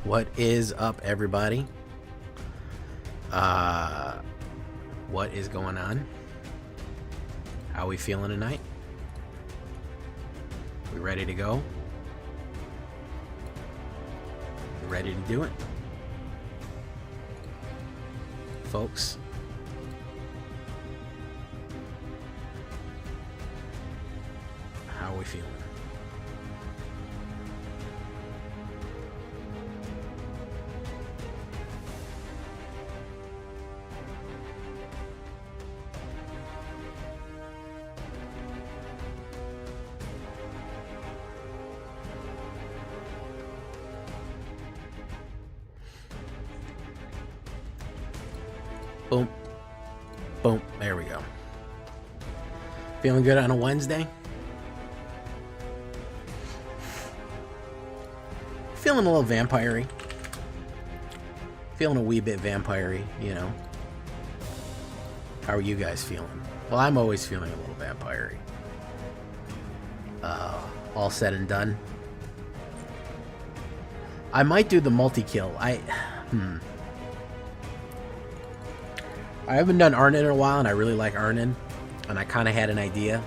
What is up, everybody? What is going on? How we feeling tonight? We ready to go? We ready to do it? Folks, how are we feeling? Boom. Boom. There we go. Feeling good on a Wednesday? Feeling a little vampire-y. Feeling a wee bit vampire-y, you know. How are you guys feeling? Well, I'm always feeling a little vampire-y. All said and done. I might do the multi-kill. I haven't done Arnon in a while, and I really like Arnon, and I kind of had an idea.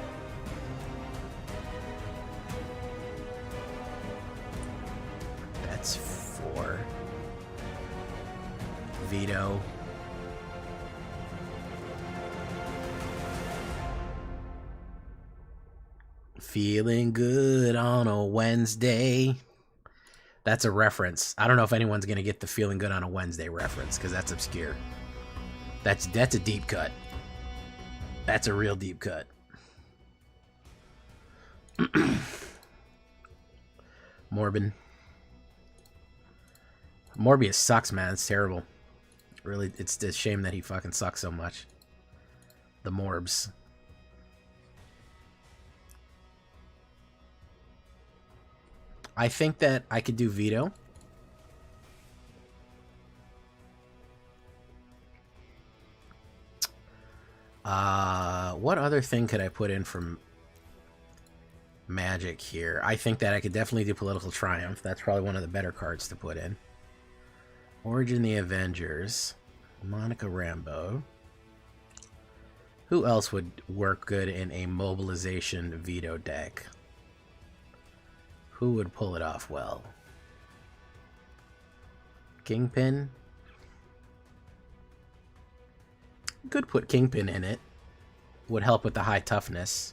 That's 4. Veto. Feeling good on a Wednesday. That's a reference. I don't know if anyone's going to get the feeling good on a Wednesday reference, because that's obscure. That's a deep cut. That's a real deep cut. Morbin. Morbius sucks, man. It's terrible. Really, it's a shame that he fucking sucks so much. The Morbs. I think that I could do Veto. What other thing could I put in from Magic here? I think that I could definitely do Political Triumph. That's probably one of the better cards to put in. Origin the Avengers. Monica Rambeau. Who else would work good in a mobilization veto deck? Who would pull it off well? Kingpin? Could put Kingpin in it. Would help with the high toughness.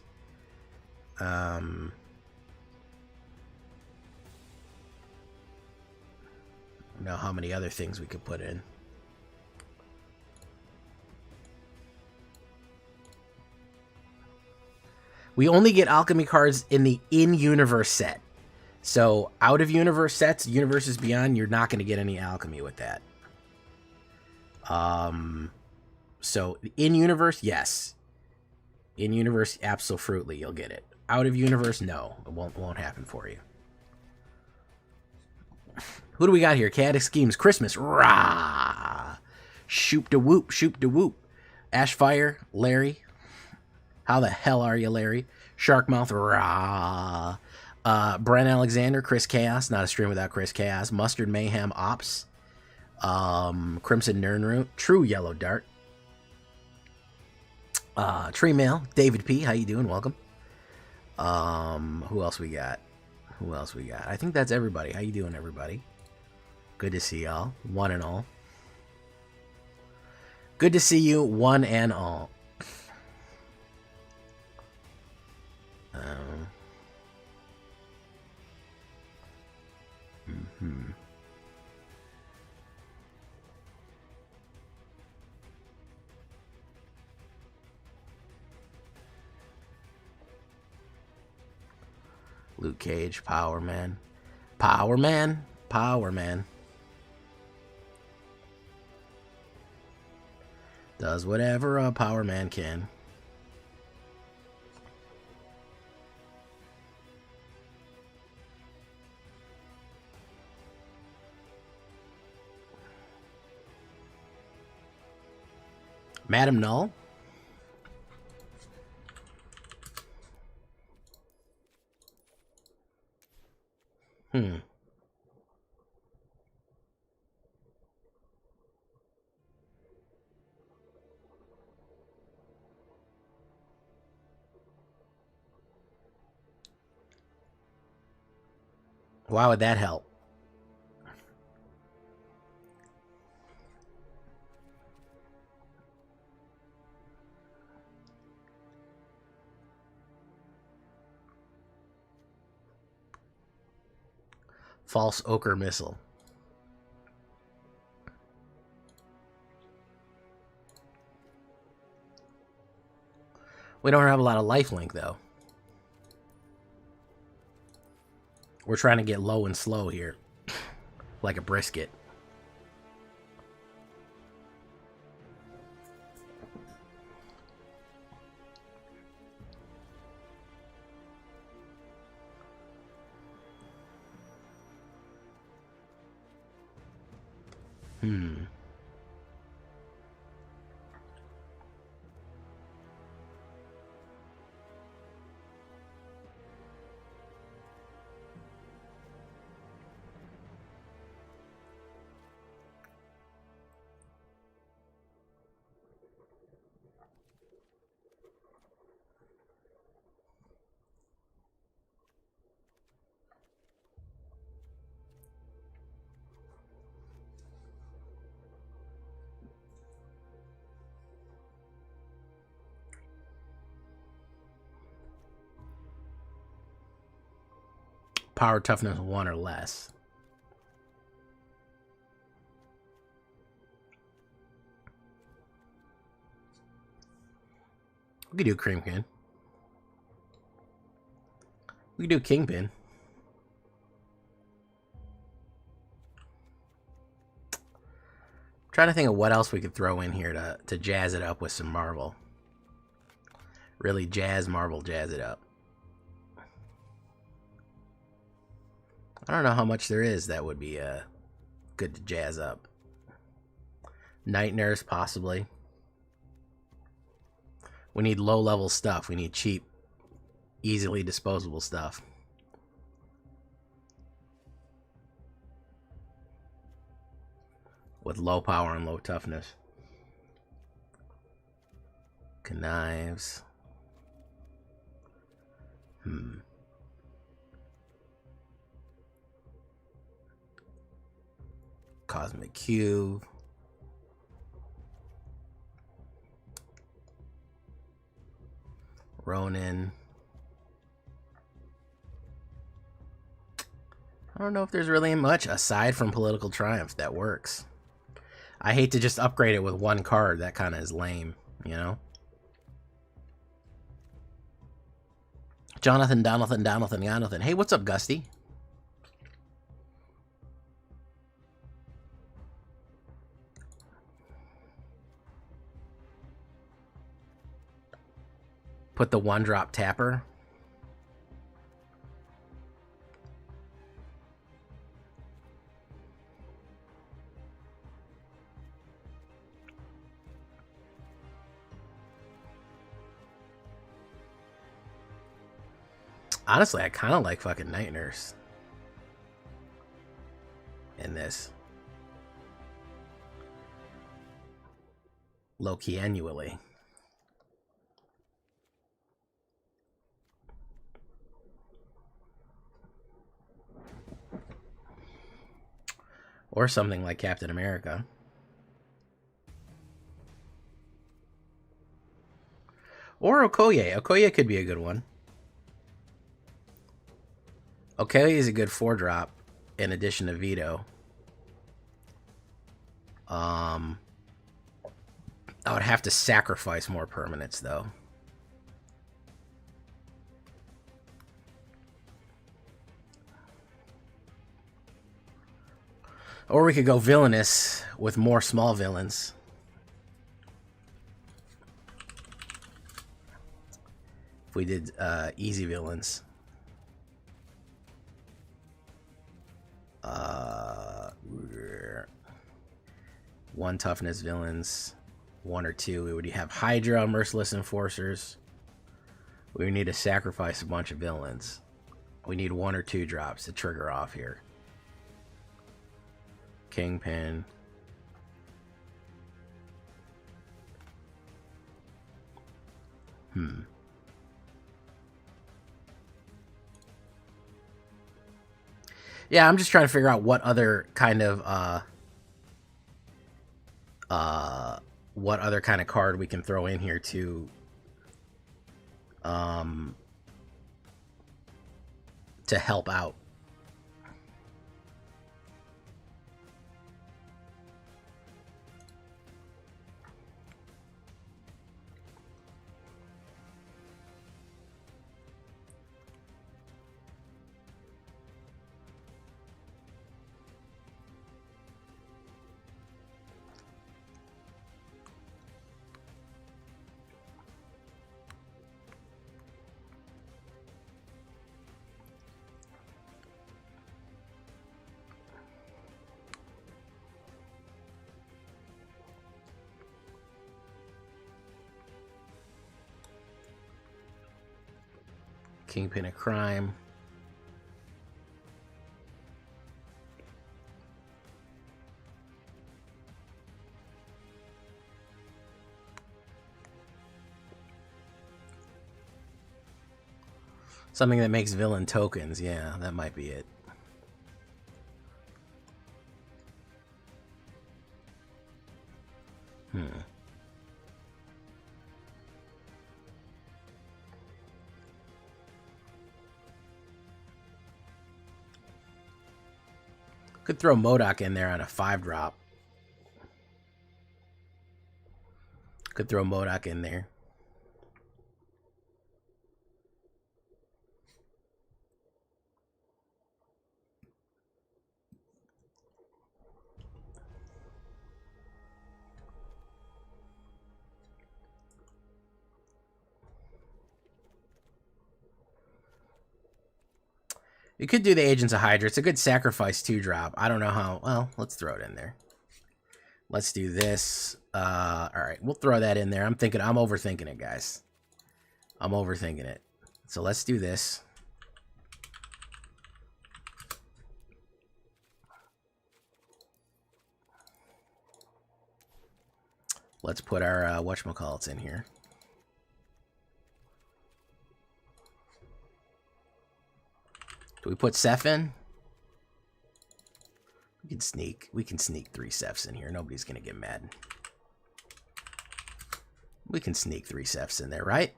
Know how many other things we could put in. We only get alchemy cards in the in-universe set. So out-of-universe sets, Universes Beyond, you're not going to get any alchemy with that. So in-universe, yes. In-universe, absolutely, you'll get it. Out-of-universe, no. It won't happen for you. Who do we got here? Chaotic Schemes, Christmas, rah! Shoop-de-whoop, shoop-de-whoop. Ashfire, Larry. How the hell are you, Larry? Sharkmouth, rah! Brent Alexander, Chris Chaos, not a stream without Chris Chaos. Mustard Mayhem Ops. Crimson Nernroot, True Yellow Dart. Tree Mail, David P. How you doing? Welcome. Who else we got? I think that's everybody. How you doing, everybody? Good to see y'all, one and all. Good to see you, one and all. Luke Cage, Power Man. Power Man? Power Man. Does whatever a Power Man can. Madam Null? Why would that help? False ochre missile. We don't have a lot of lifelink, though. We're trying to get low and slow here. Like a brisket. Power toughness 1 or less. We could do Creamkin. We could do Kingpin. I'm trying to think of what else we could throw in here to jazz it up with some Marvel. Really jazz it up. I don't know how much there is that would be good to jazz up. Night Nurse, possibly. We need low-level stuff. We need cheap, easily disposable stuff. With low power and low toughness. Knives. Cosmic Cube. Ronin. I don't know if there's really much aside from Political Triumph that works. I hate to just upgrade it with one card. That kind of is lame, you know? Jonathan. Hey, what's up, Gusty? Put the 1-drop tapper. Honestly, I kind of like fucking Night Nurse in this. Low-key annually. Or something like Captain America. Or Okoye. Okoye could be a good one. Okoye is a good 4-drop in addition to Veto. I would have to sacrifice more permanents, though. Or we could go villainous with more small villains. If we did easy villains. One toughness villains. 1 or 2. We would have Hydra, Merciless Enforcers. We would need to sacrifice a bunch of villains. We need 1 or 2 drops to trigger off here. Kingpin. Yeah, I'm just trying to figure out what other kind of card we can throw in here to help out. Kingpin of Crime. Something that makes villain tokens. Yeah, that might be it. Could throw MODOK in there on a 5-drop. Could throw MODOK in there. You could do the Agents of Hydra. It's a good sacrifice 2-drop. I don't know how. Well, let's throw it in there. Let's do this. All right, we'll throw that in there. I'm overthinking it, guys. I'm overthinking it. So let's do this. Let's put our whatchamacallits in here. Do we put Seth in? We can sneak 3 Seths in here. Nobody's gonna get mad. We can sneak 3 Seths in there, right?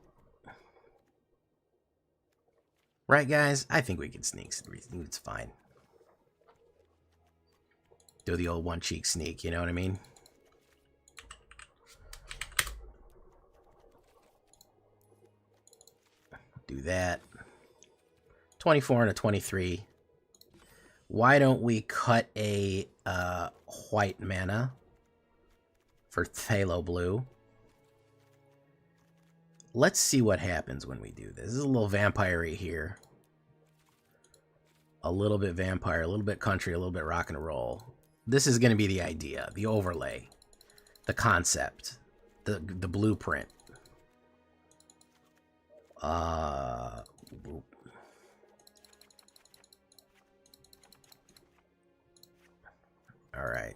Right, guys? I think we can sneak 3. It's fine. Do the old one-cheek sneak, you know what I mean? Do that. 24 and a 23. Why don't we cut a white mana for Phthalo Blue? Let's see what happens when we do this. This is a little vampire-y here. A little bit vampire, a little bit country, a little bit rock and roll. This is going to be the idea, the overlay, the concept, the blueprint. All right.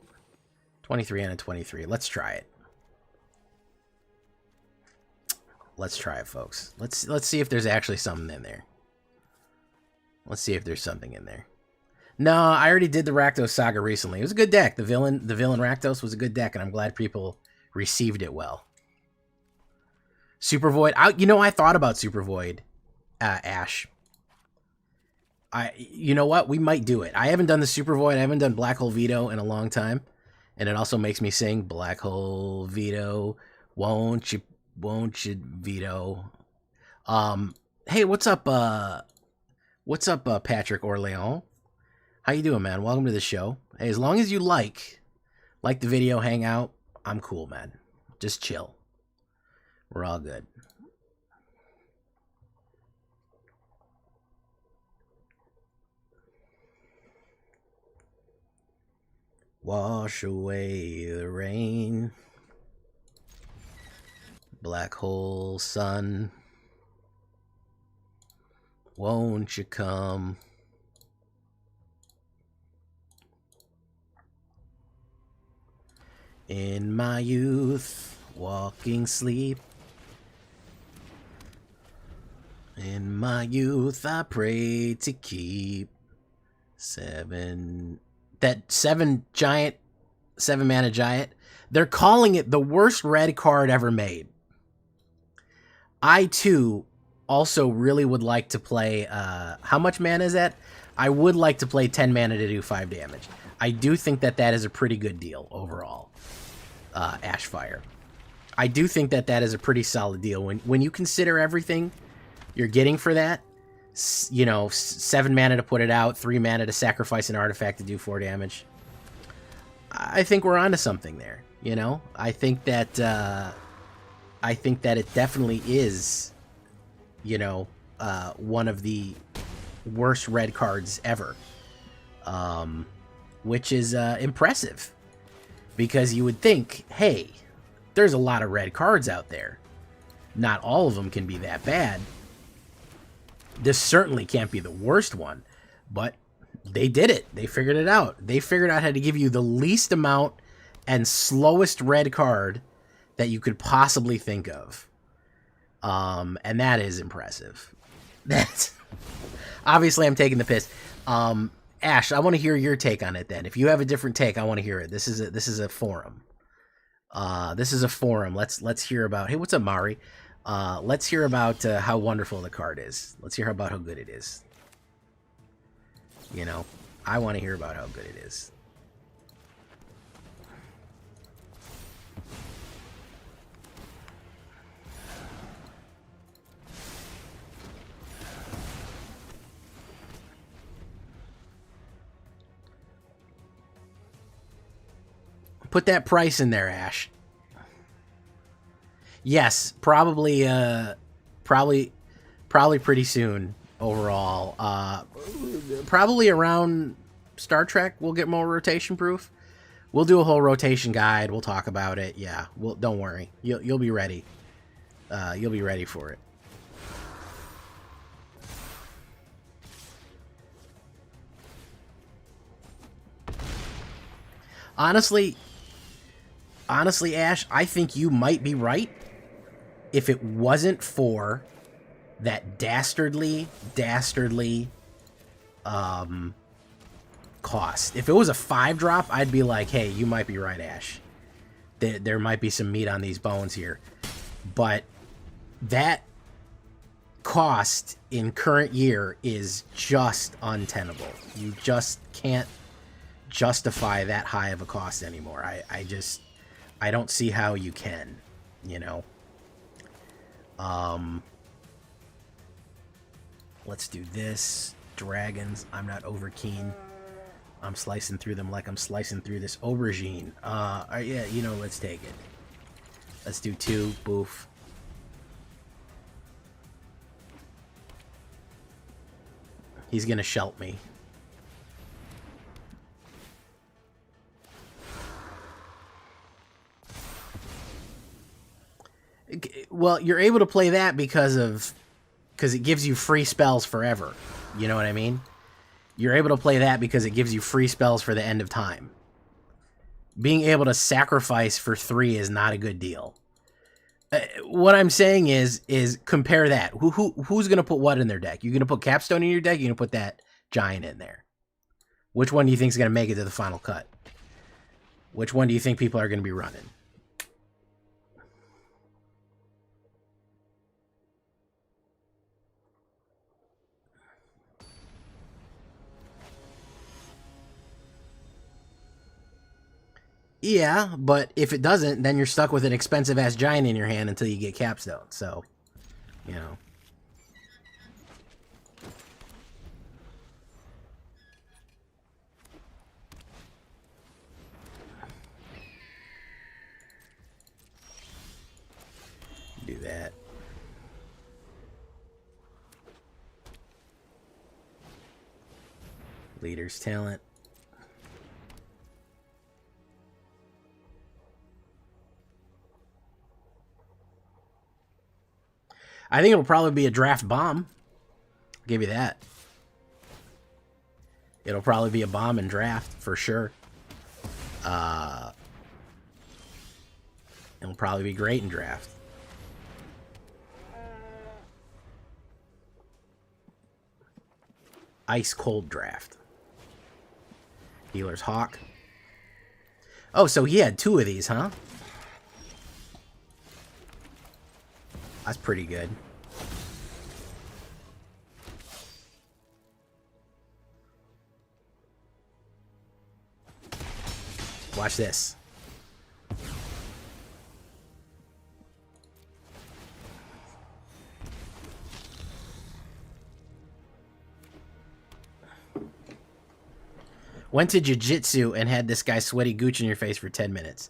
23 and a 23. Let's try it. Let's try it, folks. Let's see if there's actually something in there. Let's see if there's something in there. No, I already did the Rakdos Saga recently. It was a good deck. The villain Rakdos was a good deck, and I'm glad people received it well. Super Void. I thought about Super Void, Ash. You know what? We might do it. I haven't done the Super Void. I haven't done Black Hole Veto in a long time. And it also makes me sing Black Hole Veto, won't you veto? Hey, what's up, Patrick Orleans? How you doing, man? Welcome to the show. Hey, as long as you like the video, hang out, I'm cool, man. Just chill. We're all good. Wash away the rain. Black hole sun. Won't you come? In my youth, walking sleep. In my youth, I prayed to keep 7. That 7 giant, 7 mana giant. They're calling it the worst red card ever made. I, too, also really would like to play... how much mana is that? I would like to play 10 mana to do 5 damage. I do think that that is a pretty good deal overall. Ashfire. I do think that that is a pretty solid deal. When you consider everything you're getting for that, you know, 7 mana to put it out, 3 mana to sacrifice an artifact to do 4 damage. I think we're onto something there, you know? I think that it definitely is, you know, one of the worst red cards ever. Which is impressive. Because you would think, hey, there's a lot of red cards out there. Not all of them can be that bad. This certainly can't be the worst one, but they did it. They figured it out. They figured out how to give you the least amount and slowest red card that you could possibly think of. And that is impressive. That's obviously I'm taking the piss. Ash, I want to hear your take on it then. If you have a different take, I want to hear it. This is a forum. This is a forum. Let's hear about. Hey, what's up, Mari? Let's hear about how wonderful the card is. Let's hear about how good it is. You know, I want to hear about how good it is. Put that price in there, Ash. Yes, probably pretty soon overall. Probably around Star Trek we'll get more rotation proof. We'll do a whole rotation guide. We'll talk about it. Yeah, don't worry. You'll be ready. You'll be ready for it. Honestly, Ash, I think you might be right if it wasn't for that dastardly cost. If it was a 5-drop, I'd be like, hey, you might be right, Ash. There might be some meat on these bones here. But that cost in current year is just untenable. You just can't justify that high of a cost anymore. I don't see how you can, you know. Let's do this. Dragons. I'm not over keen. I'm slicing through them like I'm slicing through this aubergine. Yeah, you know, let's take it. Let's do 2. Boof. He's gonna shelt me. Well, you're able to play that because it gives you free spells forever. You know what I mean? You're able to play that because it gives you free spells for the end of time. Being able to sacrifice for 3 is not a good deal. What I'm saying is compare that. Who's going to put what in their deck? You're going to put Capstone in your deck? You're going to put that Giant in there? Which one do you think is going to make it to the final cut? Which one do you think people are going to be running? Yeah, but if it doesn't, then you're stuck with an expensive-ass Giant in your hand until you get Capstone, so, you know. Do that. Leader's talent. I think it'll probably be a draft bomb. I'll give you that. It'll probably be a bomb in draft, for sure. It'll probably be great in draft. Ice cold draft. Healer's Hawk. Oh, so he had 2 of these, huh? That's pretty good. Watch this. Went to jiu-jitsu and had this guy sweaty gooch in your face for 10 minutes.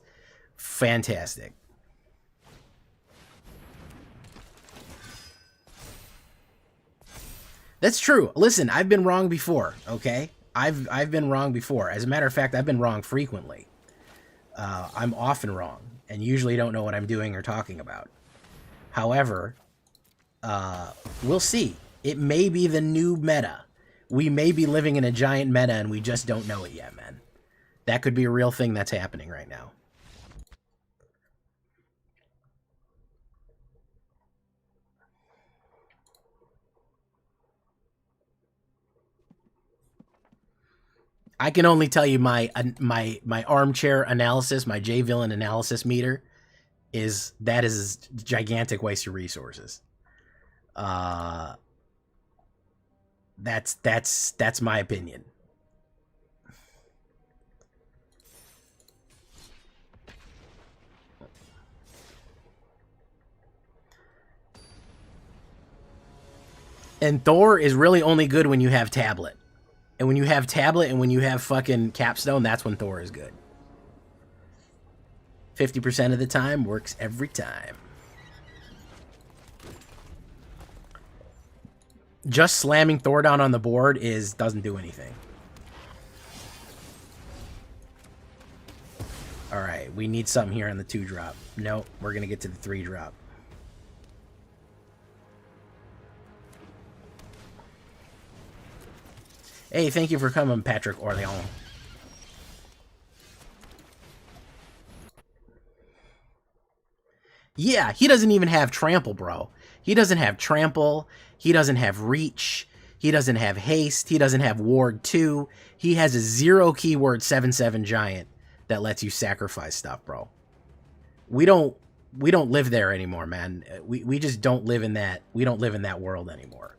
Fantastic. That's true. Listen, I've been wrong before, okay? I've been wrong before. As a matter of fact, I've been wrong frequently. I'm often wrong and usually don't know what I'm doing or talking about. However, we'll see. It may be the new meta. We may be living in a giant meta and we just don't know it yet, man. That could be a real thing that's happening right now. I can only tell you my armchair analysis, my J-Villain analysis meter is a gigantic waste of resources. That's my opinion. And Thor is really only good when you have Tablet. And when you have Tablet and when you have fucking Capstone, that's when Thor is good. 50% of the time works every time. Just slamming Thor down on the board doesn't do anything. Alright, we need something here on the 2-drop. Nope, we're going to get to the 3-drop. Hey, thank you for coming, Patrick Orleans. Yeah, he doesn't even have Trample, bro. He doesn't have Trample. He doesn't have Reach. He doesn't have Haste. He doesn't have Ward 2. He has a 0-keyword 7/7 giant that lets you sacrifice stuff, bro. We don't live there anymore, man. We just don't live in that. We don't live in that world anymore.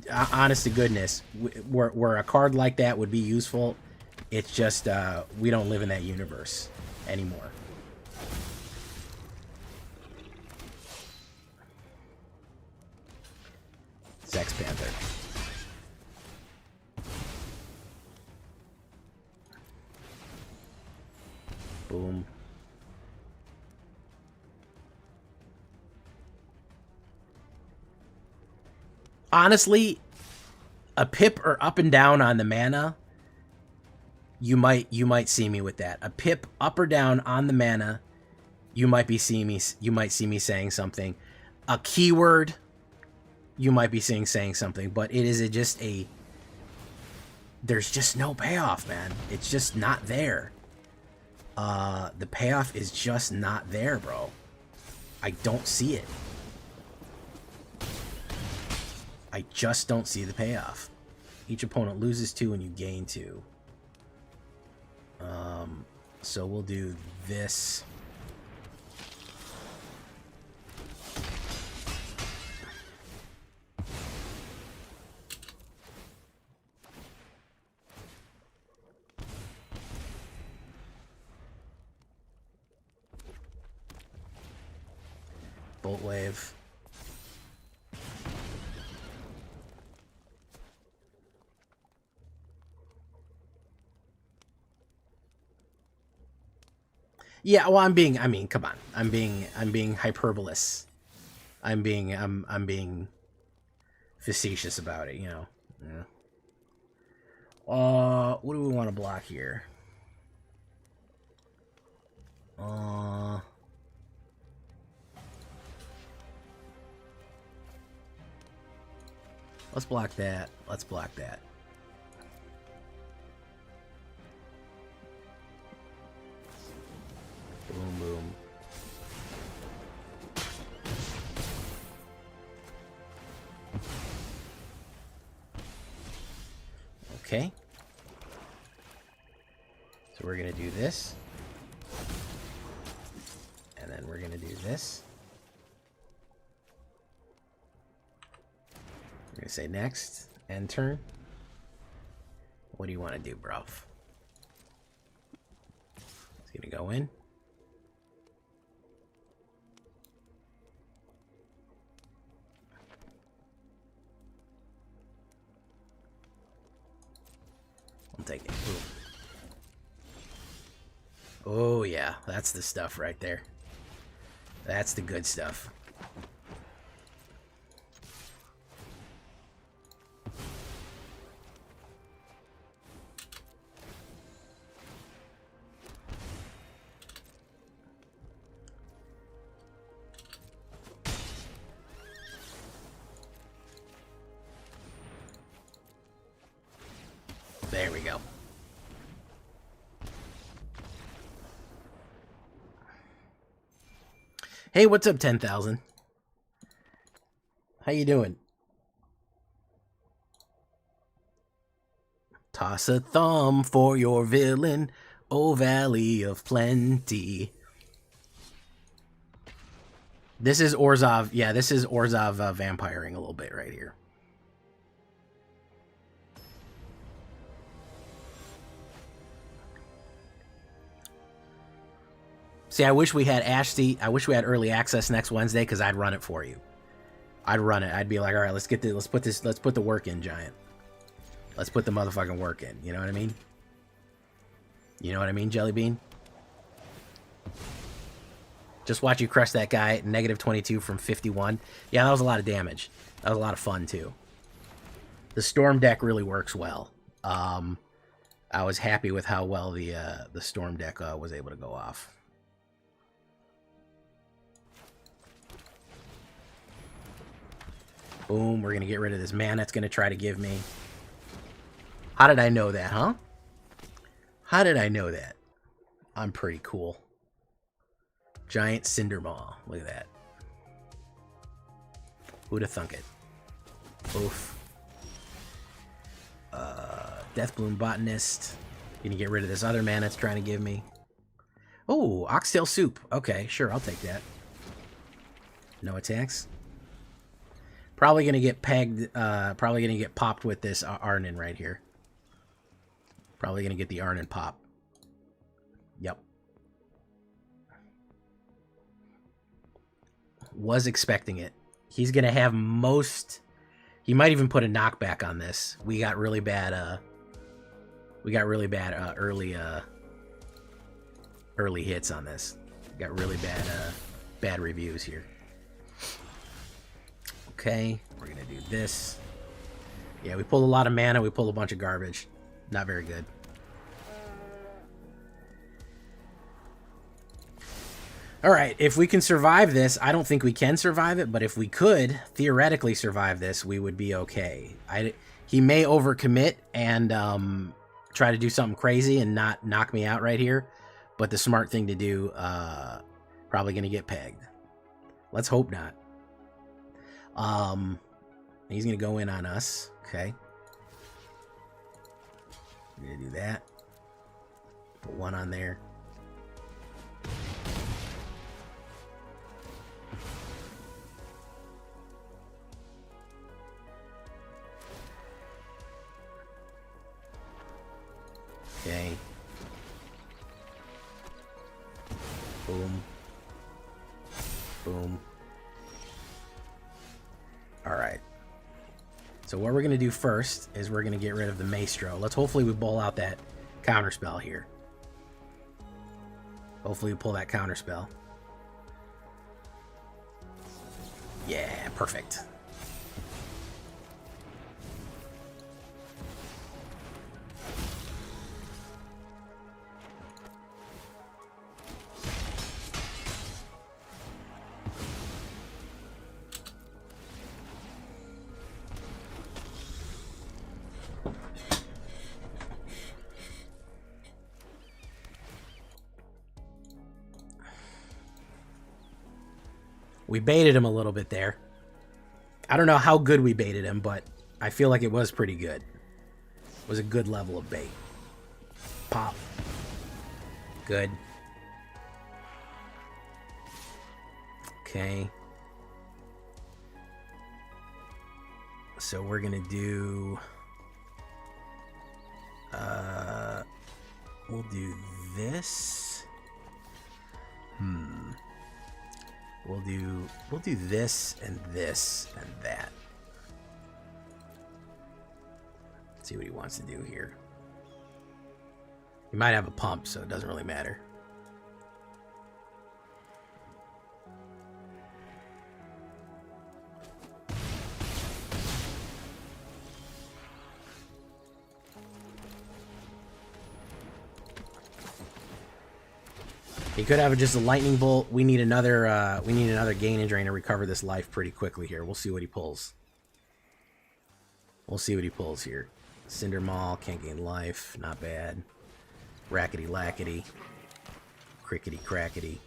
Honest to goodness, where a card like that would be useful, it's just we don't live in that universe anymore. Sex Panther. Boom. Honestly, a pip or up and down on the mana, you might see me with that. A pip up or down on the mana, you might see me saying something. A keyword, you might be saying something, but it is there's just no payoff, man. It's just not there. The payoff is just not there, bro. I don't see it. I just don't see the payoff. Each opponent loses 2 and you gain 2. So we'll do this. Bolt Wave. Yeah, well, come on. I'm being hyperbolous. I'm being facetious about it, you know. Yeah. What do we want to block here? Let's block that. Let's block that. Boom, boom. Okay. So we're going to do this. And then we're going to do this. We're going to say next. End turn. What do you want to do, bro? It's going to go in. I'll take it. Boom. Oh, yeah. That's the stuff right there. That's the good stuff. There we go. Hey, what's up, 10,000? How you doing? Toss a thumb for your villain, O Valley of Plenty. This is Orzhov. Yeah, this is Orzhov vampiring a little bit right here. See, I wish we had I wish we had early access next Wednesday, because I'd run it for you. I'd run it. I'd be like, all right, let's put the work in, Giant. Let's put the motherfucking work in. You know what I mean? You know what I mean, Jelly Bean? Just watch you crush that guy at -22 from 51. Yeah, that was a lot of damage. That was a lot of fun, too. The Storm deck really works well. I was happy with how well the Storm deck was able to go off. Boom, we're going to get rid of this mana it's going to try to give me. How did I know that, huh? How did I know that? I'm pretty cool. Giant Cindermaw. Look at that. Who'da thunk it? Oof. Deathbloom Botanist. Gonna get rid of this other mana it's trying to give me. Oh, Oxtail Soup. Okay, sure, I'll take that. No attacks. Probably gonna get pegged, probably gonna get popped with this Arnon right here. Probably gonna get the Arnon pop. Yep. Was expecting it. He's gonna have most... He might even put a knockback on this. We got really bad, early hits on this. Got really bad reviews here. Okay, we're gonna do this. Yeah, we pulled a lot of mana, we pulled a bunch of garbage. Not very good. Alright, if we can survive this, I don't think we can survive it, but if we could theoretically survive this, we would be okay. He may overcommit and try to do something crazy and not knock me out right here, but the smart thing to do, probably gonna get pegged. Let's hope not. He's gonna go in on us. Okay. We're gonna do that. Put one on there. Okay. Boom. Boom. Alright. So what we're going to do first is we're going to get rid of the Maestro. Let's hopefully we bowl out that counterspell here. Hopefully we pull that counterspell. Yeah, perfect. We baited him a little bit there. I don't know how good we baited him, but I feel like it was pretty good. It was a good level of bait. Pop. Good. Okay. So we're gonna do... we'll do this. We'll do this and that. Let's see what he wants to do here. He might have a pump, so it doesn't really matter. He could have just a lightning bolt. We need another gain and drain to recover this life pretty quickly here. We'll see what he pulls. We'll see what he pulls here. Cinder Maul, can't gain life, not bad. Rackety lackety. Crickety crackety.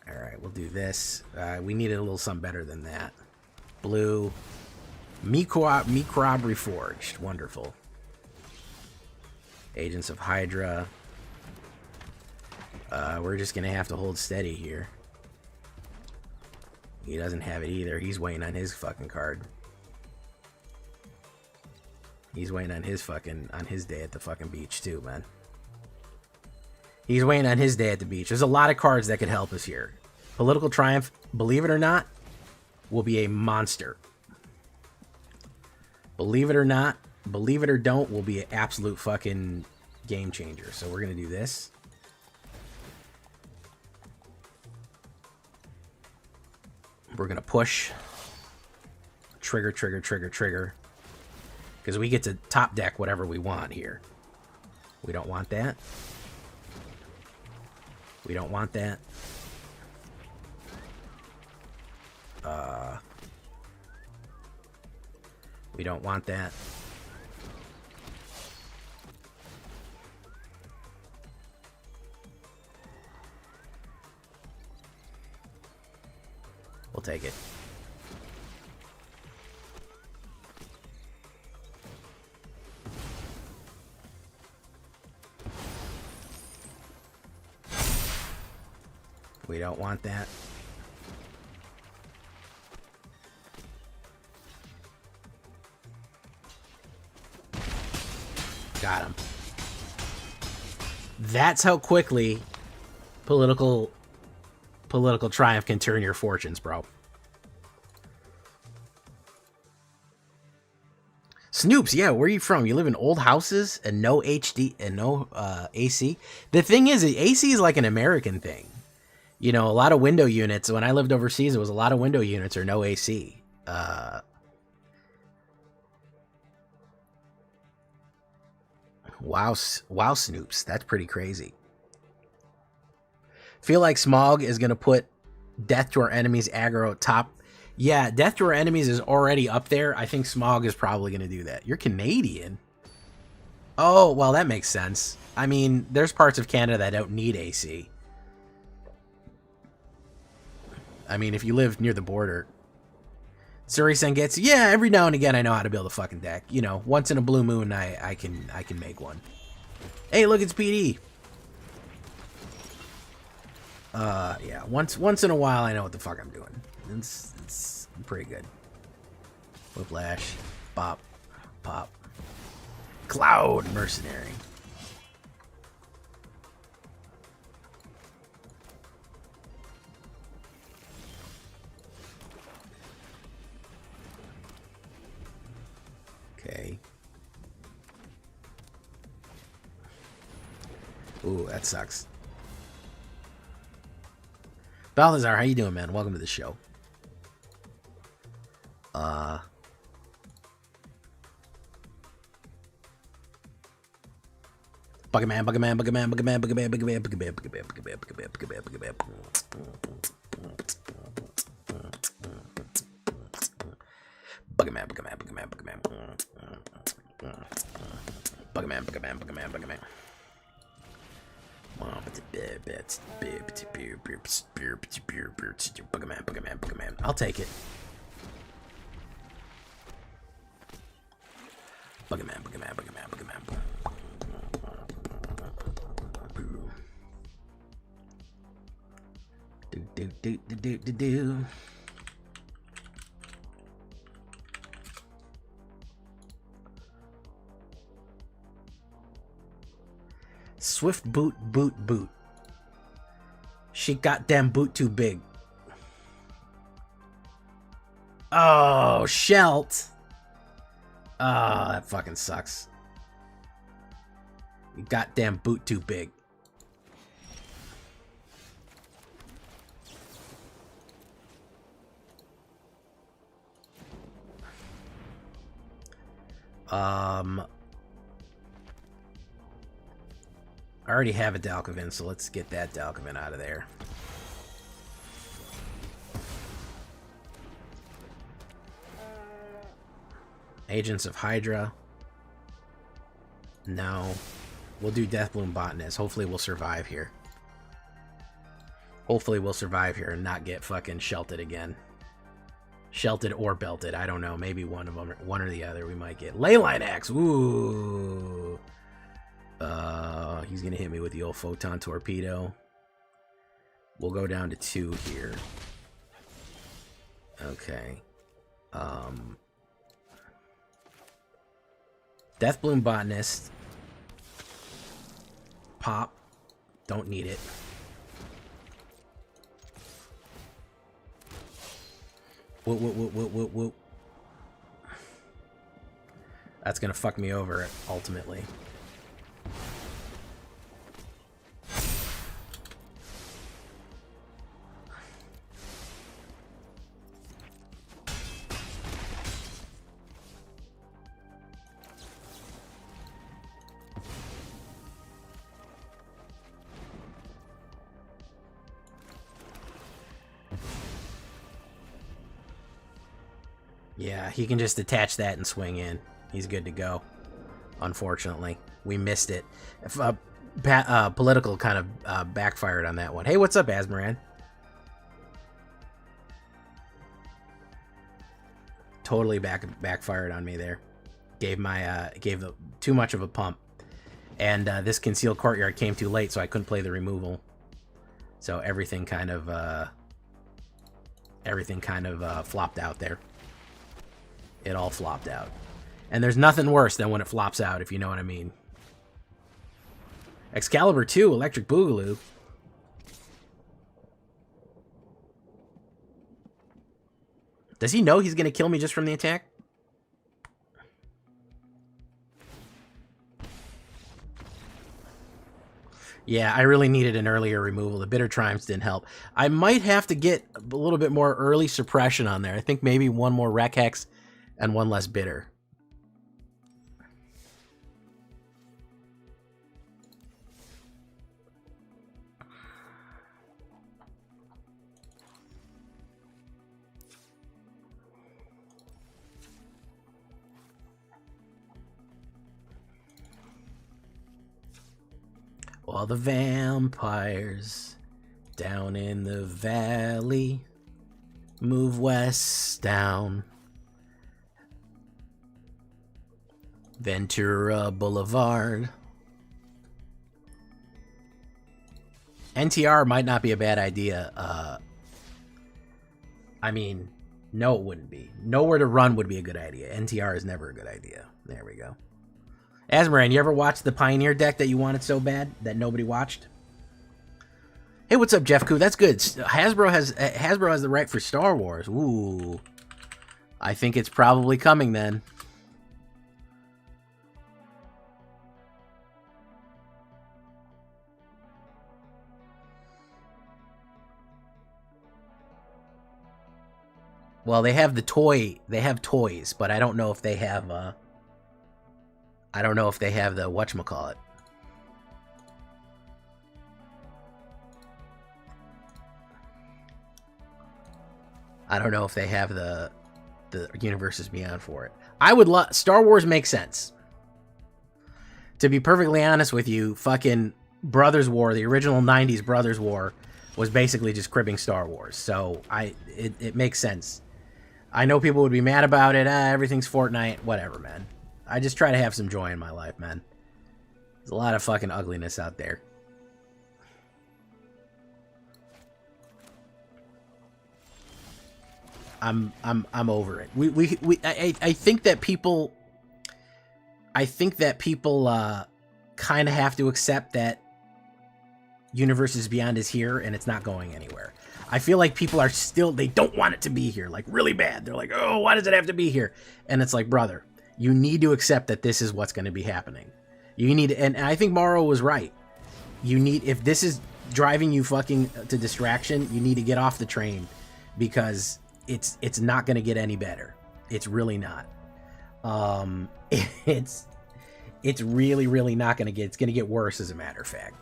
Alright, we'll do this. We needed a little something better than that. Blue. Microb Reforged. Wonderful. Agents of Hydra. We're just going to have to hold steady here. He doesn't have it either. He's waiting on his fucking card. He's waiting on his day at the fucking beach too, man. He's waiting on his day at the beach. There's a lot of cards that could help us here. Political Triumph, believe it or not, will be a monster. Believe it or not, believe it or don't, will be an absolute fucking game changer. So we're going to do this. We're going to push. Trigger, trigger, trigger, trigger. Because we get to top deck whatever we want here. We don't want that. We don't want that. We don't want that. We'll take it. We don't want that. Got him. That's how quickly political triumph can turn your fortunes, bro. Snoops, yeah, where are you from? You live in old houses and no HD and no AC? The thing is, AC is like an American thing. You know, a lot of window units. When I lived overseas, it was a lot of window units or no AC. Wow, Snoops. That's pretty crazy. Feel like Smog is going to put Death to Our Enemies aggro top. Yeah, Death to Our Enemies is already up there. I think Smog is probably going to do that. You're Canadian? Oh, well, that makes sense. I mean, there's parts of Canada that don't need AC. I mean, if you live near the border. Suri-san gets, yeah, every now and again I know how to build a fucking deck. You know, once in a blue moon I can make one. Hey, look, it's PD. Yeah, once in a while I know what the fuck I'm doing. It's pretty good. Whiplash, bop, pop. Cloud Mercenary. Okay. Ooh, that sucks. Balthazar, how you doing, man? Welcome to the show. Buggerman, Buggerman, Buggerman, Buggerman, Buggerman, Buggerman, Buggerman, Buggerman, Buggerman, Buggerman, Buggerman, Buggerman. Buggerman, Buggerman, Buggerman, Buggerman. Buggerman, Buggerman, Buggerman, Buggerman. Buggerman, Buggerman, Buggerman. I'll take it. Boogeyman, boogeyman, boogeyman, boogeyman. Do. Swift boot. She goddamn boot too big. Oh, Shelt. Oh, that fucking sucks. You goddamn boot too big. I already have a Dalkovin, so let's get that Dalkovin out of there. Agents of Hydra. No. We'll do Deathbloom Botanist. Hopefully we'll survive here. Hopefully we'll survive here and not get fucking shelted again. Shelted or belted. I don't know. Maybe one of them, one or the other we might get. Leyline Axe. Ooh. He's gonna hit me with the old Photon Torpedo. We'll go down to 2 here. Okay. Deathbloom Botanist. Pop. Don't need it. Whoop. That's gonna fuck me over ultimately. Yeah, he can just attach that and swing in. He's good to go. Unfortunately, we missed it. If, political kind of backfired on that one. Hey, what's up, Asmaran? Totally backfired on me there. Gave too much of a pump, and this concealed courtyard came too late, so I couldn't play the removal. So everything kind of flopped out there. It all flopped out. And there's nothing worse than when it flops out, if you know what I mean. Excalibur 2, Electric Boogaloo. Does he know he's going to kill me just from the attack? Yeah, I really needed an earlier removal. The Bitter Triumphs didn't help. I might have to get a little bit more early suppression on there. I think maybe one more Rec Hex and one less Bitter. All the vampires down in the valley move west down Ventura Boulevard. NTR might not be a bad idea. I mean, no, it wouldn't be. Nowhere to run would be a good idea. NTR is never a good idea. There we go. Asmaran, you ever watched the Pioneer deck that you wanted so bad that nobody watched? Hey, what's up, Jeff Koo? That's good. Hasbro has the right for Star Wars. Ooh. I think it's probably coming then. Well, they have the toy. They have toys, but I don't know if they have I don't know if they have the whatchamacallit. I don't know if they have the Universes Beyond for it. I would love... Star Wars makes sense. To be perfectly honest with you, fucking Brothers War, the original 90s Brothers War, was basically just cribbing Star Wars. So it makes sense. I know people would be mad about it. Everything's Fortnite. Whatever, man. I just try to have some joy in my life, man. There's a lot of fucking ugliness out there. I'm over it. I think that people kind of have to accept that Universes Beyond is here and it's not going anywhere. I feel like people are still, they don't want it to be here, like really bad. They're like, oh, why does it have to be here? And it's like, brother, you need to accept that this is what's going to be happening. You need, and I think Morrow was right. You need, if this is driving you fucking to distraction, you need to get off the train, because it's not going to get any better. It's really not. It's really, really not going to get, it's going to get worse, as a matter of fact.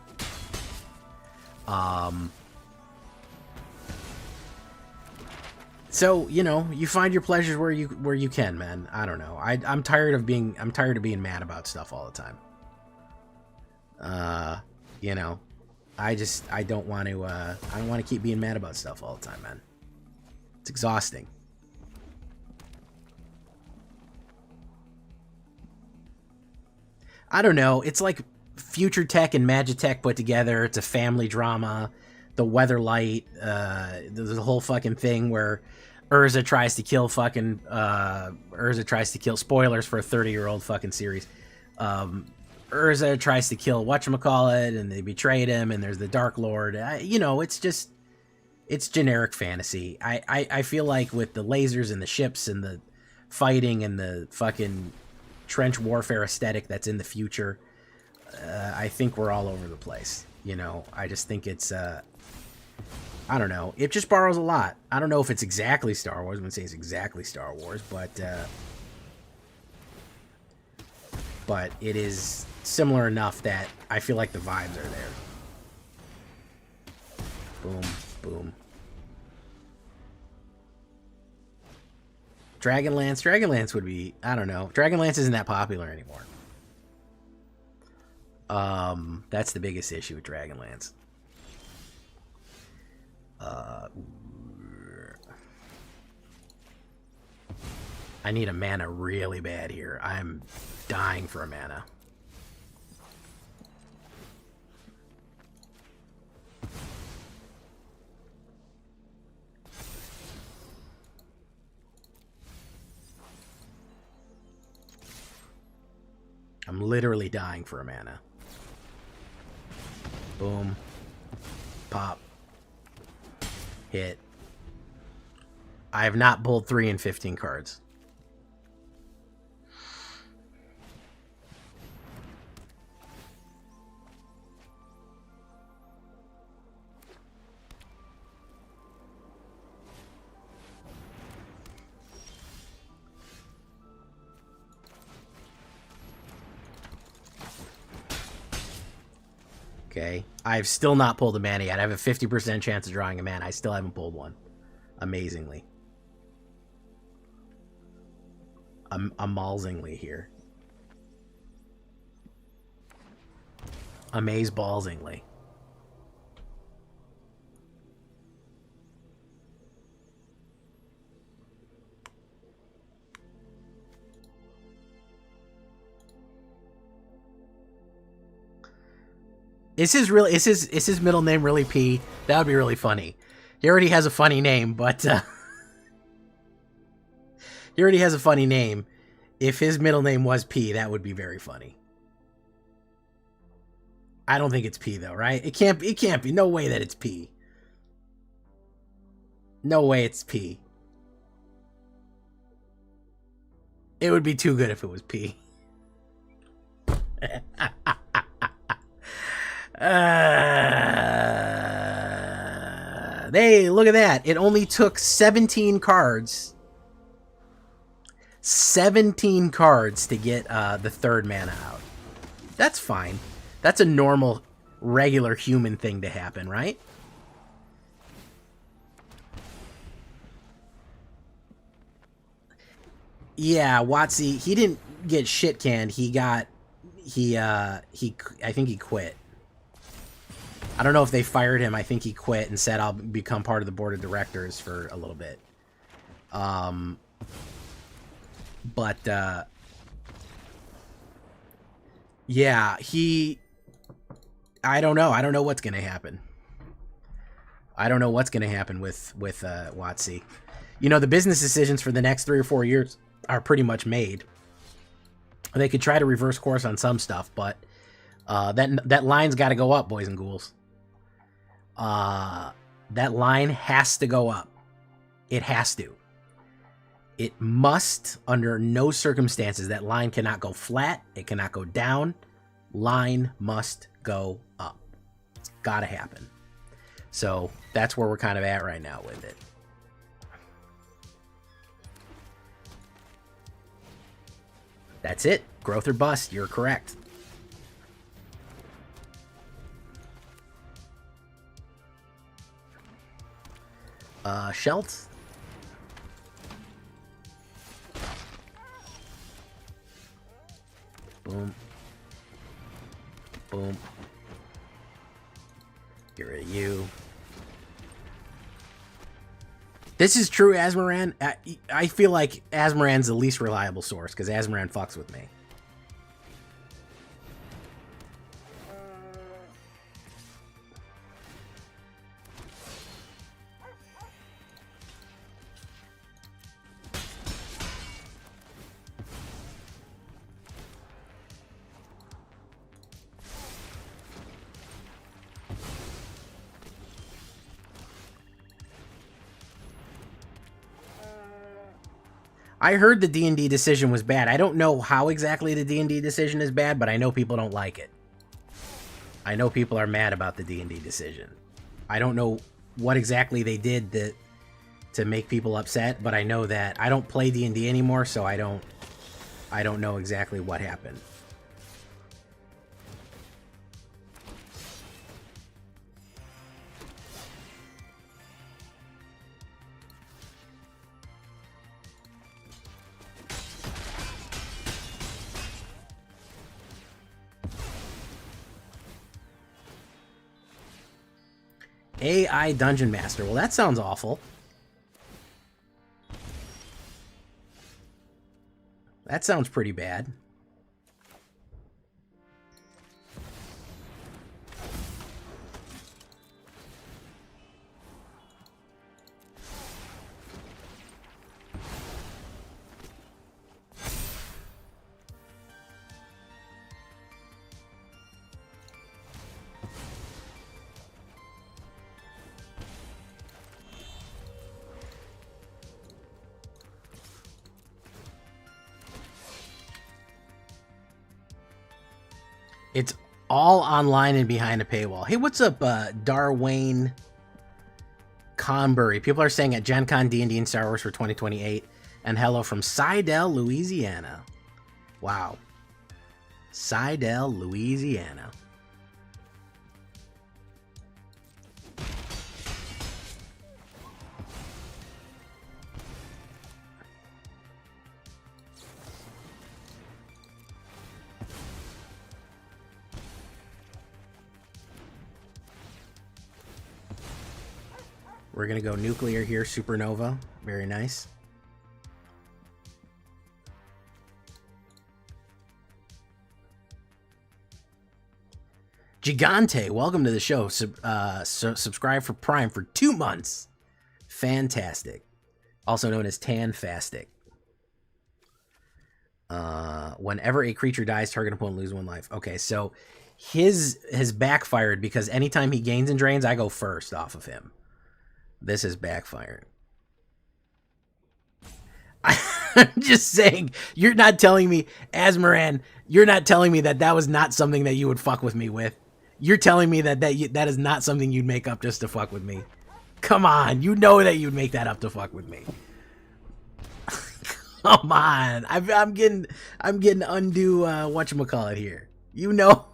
So, you know, you find your pleasures where you can, man. I don't know. I'm tired of being mad about stuff all the time. You know, I don't want to keep being mad about stuff all the time, man. It's exhausting. I don't know. It's like Future Tech and Magitech put together. It's a family drama. The Weatherlight, there's a whole fucking thing where Urza tries to kill spoilers for a 30-year-old fucking series. Urza tries to kill whatchamacallit, and they betrayed him, and there's the Dark Lord. You know, it's generic fantasy. I feel like with the lasers and the ships and the fighting and the fucking trench warfare aesthetic that's in the future, I think we're all over the place. You know, I just think it's, I don't know. It just borrows a lot. I don't know if it's exactly Star Wars. I wouldn't say it's exactly Star Wars, but it is similar enough that I feel like the vibes are there. Boom, boom. Dragonlance would be, I don't know. Dragonlance isn't that popular anymore. That's the biggest issue with Dragonlance. I need a mana really bad here. I'm dying for a mana. I'm literally dying for a mana. Boom. Pop. Hit. I have not pulled 3 in 15 cards. Okay. I've still not pulled a mana yet. I have a 50% chance of drawing a mana. I still haven't pulled one. Amazingly. Amazingly here. Amaze-ballsingly. Is his middle name really P? That would be really funny. He already has a funny name, but he already has a funny name. If his middle name was P, that would be very funny. I don't think it's P though, right? It can't be. No way that it's P. No way it's P. It would be too good if it was P. Hey, look at that. It only took 17 cards. 17 cards to get the third mana out. That's fine. That's a normal, regular human thing to happen, right? Yeah, Watsy, he didn't get shit canned. I think he quit. I don't know if they fired him. I think he quit and said, I'll become part of the board of directors for a little bit. Yeah, I don't know. I don't know what's going to happen. I don't know what's going to happen with WotC. You know, the business decisions for the next 3 or 4 years are pretty much made. They could try to reverse course on some stuff, but that line's got to go up, boys and ghouls. That line has to go up. It has to. It must, under no circumstances. That line cannot go flat. It cannot go down. Line must go up. It's got to happen. So that's where we're kind of at right now with it. That's it. Growth or bust. You're correct. Schelt. Boom. Boom. Get rid of you. This is true, Azmoran. I feel like Azmoran's the least reliable source, because Azmoran fucks with me. I heard the D&D decision was bad. I don't know how exactly the D&D decision is bad, but I know people don't like it. I know people are mad about the D&D decision. I don't know what exactly they did to make people upset, but I know that I don't play D&D anymore, so I don't know exactly what happened. AI Dungeon Master. Well, that sounds awful. That sounds pretty bad. It's all online and behind a paywall. Hey, what's up, Darwayne Conbury? People are saying at Gen Con D&D and Star Wars for 2028. And hello from Seidel, Louisiana. Wow. Seidel, Louisiana. We're going to go nuclear here, supernova. Very nice. Gigante, welcome to the show. Subscribe for Prime for 2 months. Fantastic. Also known as Tan-fastic. Whenever a creature dies, target opponent loses 1 life. Okay, so his has backfired because anytime he gains and drains, I go first off of him. This is backfired. I'm just saying, you're not telling me, Azmoran, you're not telling me that that was not something that you would fuck with me with. You're telling me that that is not something you'd make up just to fuck with me. Come on, you know that you'd make that up to fuck with me. Come on, I'm getting undue whatchamacallit here. You know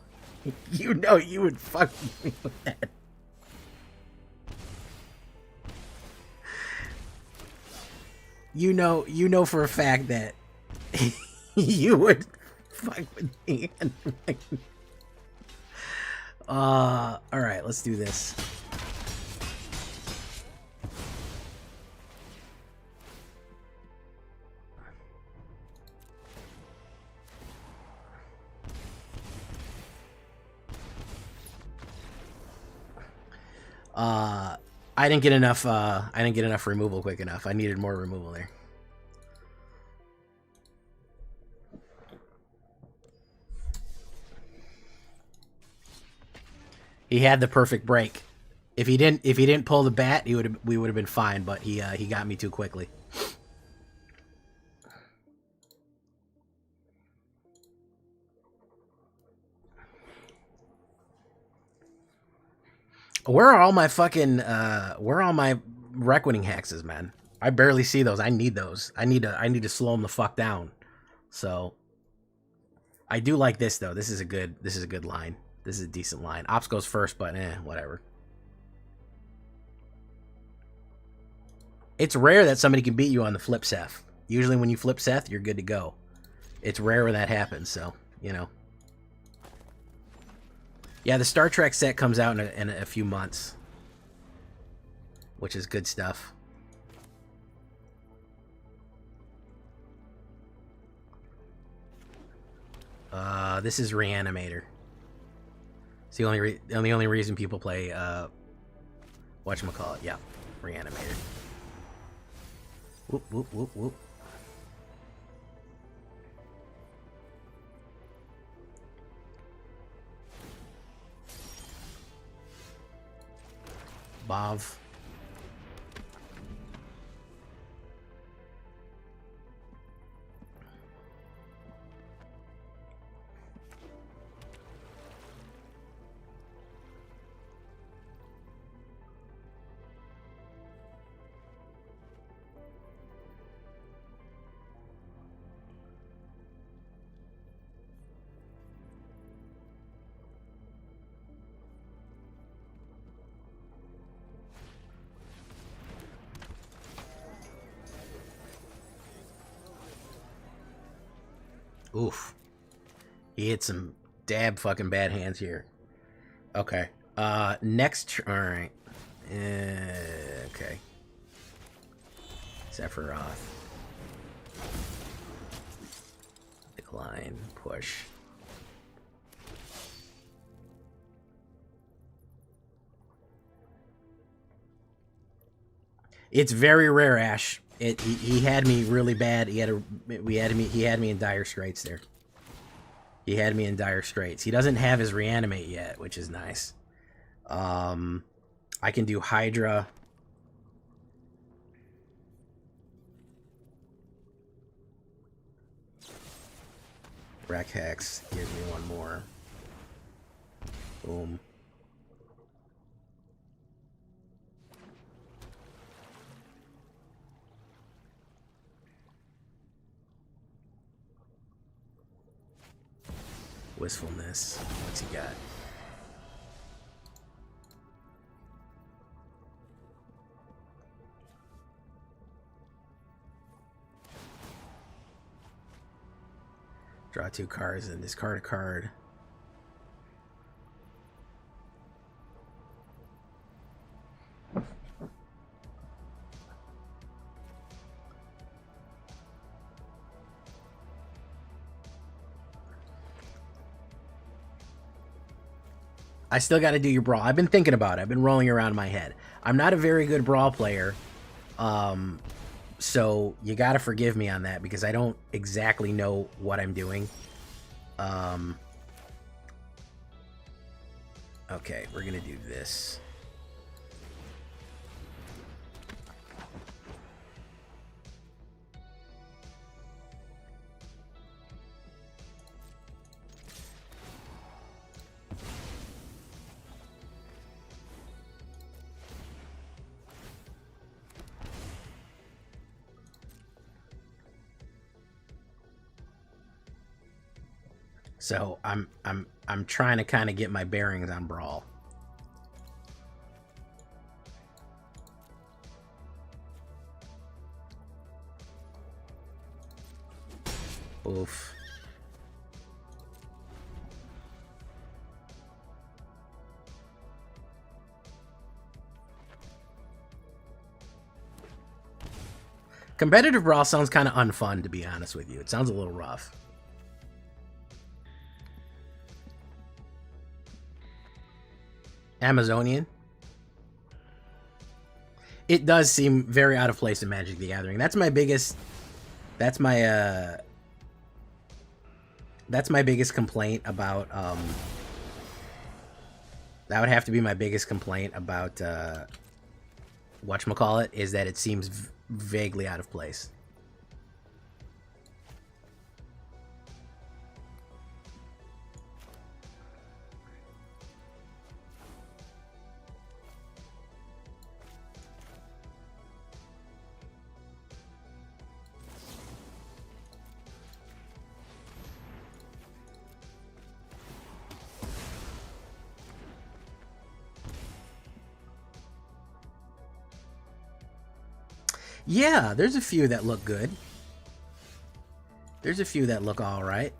you would fuck with me with that. You know for a fact that you would fuck with me. All right, let's do this. I didn't get enough. I didn't get enough removal quick enough. I needed more removal there. He had the perfect break. If he didn't pull the bat, we would have been fine. But he got me too quickly. Where are all my fucking where are all my Reckoning hexes, man? I barely see those. I need those. I need to slow them the fuck down. So I do like this though. This is a good line. This is a decent line. Ops goes first, but whatever. It's rare that somebody can beat you on the flip Seth. Usually when you flip Seth, you're good to go. It's rare when that happens, so, you know. Yeah, the Star Trek set comes out in a few months, which is good stuff. This is Reanimator. It's the only reason people play whatchamacallit. Yeah, Reanimator. Whoop whoop whoop whoop. Bav. Oof. He hit some dab fucking bad hands here. Okay. Next. Alright. Okay. Sephiroth. Decline. Push. It's very rare, Ash. He had me really bad. He had me in dire straits there. He had me in dire straits. He doesn't have his reanimate yet, which is nice. I can do Hydra. Wreck Hex. Give me one more. Boom. Wistfulness. What's he got? Draw 2 cards and discard a card. I still got to do your brawl. I've been thinking about it. I've been rolling around in my head. I'm not a very good brawl player, so you got to forgive me on that because I don't exactly know what I'm doing. Okay, we're going to do this. So I'm trying to kind of get my bearings on brawl. Oof. Competitive brawl sounds kind of unfun, to be honest with you. It sounds a little rough. Amazonian. it does seem very out of place in Magic the Gathering. That's my biggest complaint about that would have to be my biggest complaint about whatchamacallit, is that it seems vaguely out of place. Yeah, there's a few that look good. There's a few that look all right.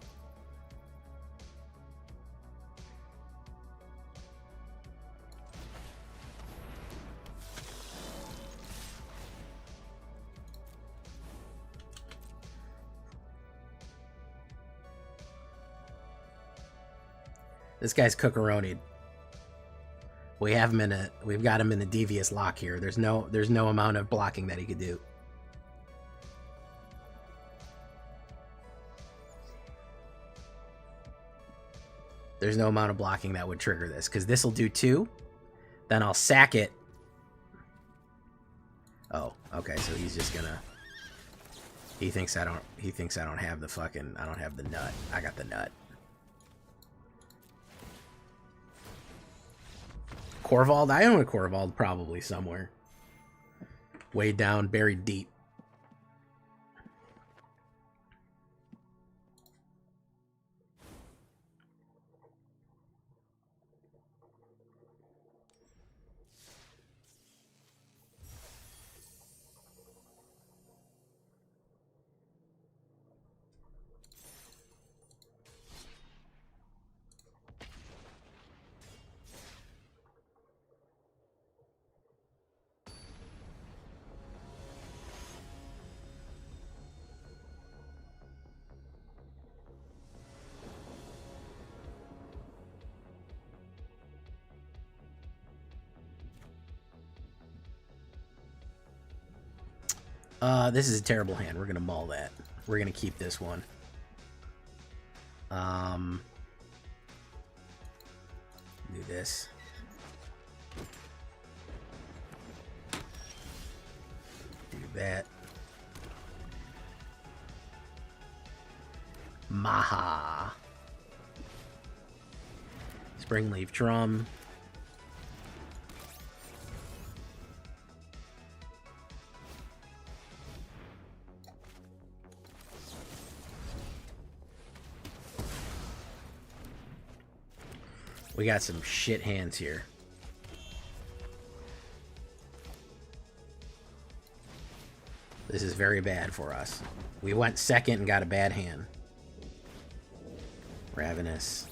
This guy's cookeronied. We've got him in a devious lock here. There's no amount of blocking that he could do. There's no amount of blocking that would trigger this, because this will do 2. Then I'll sack it. Oh, okay, so he's just gonna. He thinks I don't have the fucking. I don't have the nut. I got the nut. Corvald? I own a Corvald probably somewhere. Way down, buried deep. This is a terrible hand. We're gonna mull that. We're gonna keep this one. Do this. Do that. Maha. Springleaf Drum. We got some shit hands here. This is very bad for us. We went second and got a bad hand. Ravenous.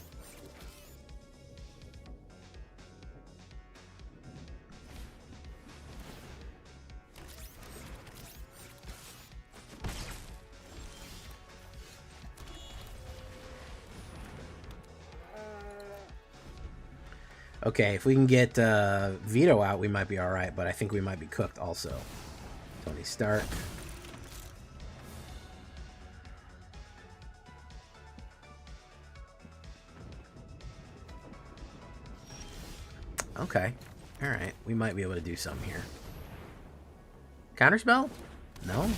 Okay, if we can get Veto out, we might be alright, but I think we might be cooked also. Tony Stark. Okay. Alright, we might be able to do something here. Counterspell? No?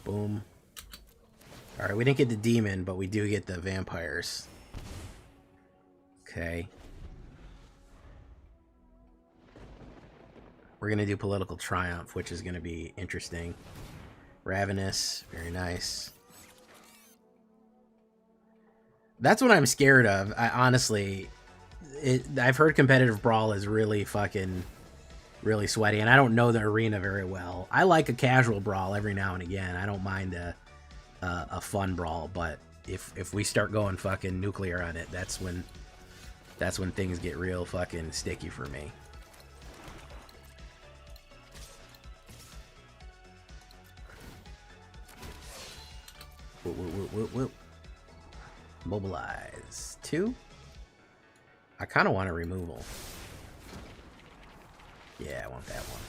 Boom. Alright, we didn't get the demon, but we do get the vampires. Okay. We're going to do Political Triumph, which is going to be interesting. Ravenous, very nice. That's what I'm scared of. I honestly, I've heard competitive brawl is really fucking, really sweaty, and I don't know the arena very well. I like a casual brawl every now and again. I don't mind a fun brawl, but if we start going fucking nuclear on it, that's when things get real fucking sticky for me. Whoop, whoop, whoop, whoop, whoop. Mobilize 2. I kind of want a removal. Yeah, I want that one.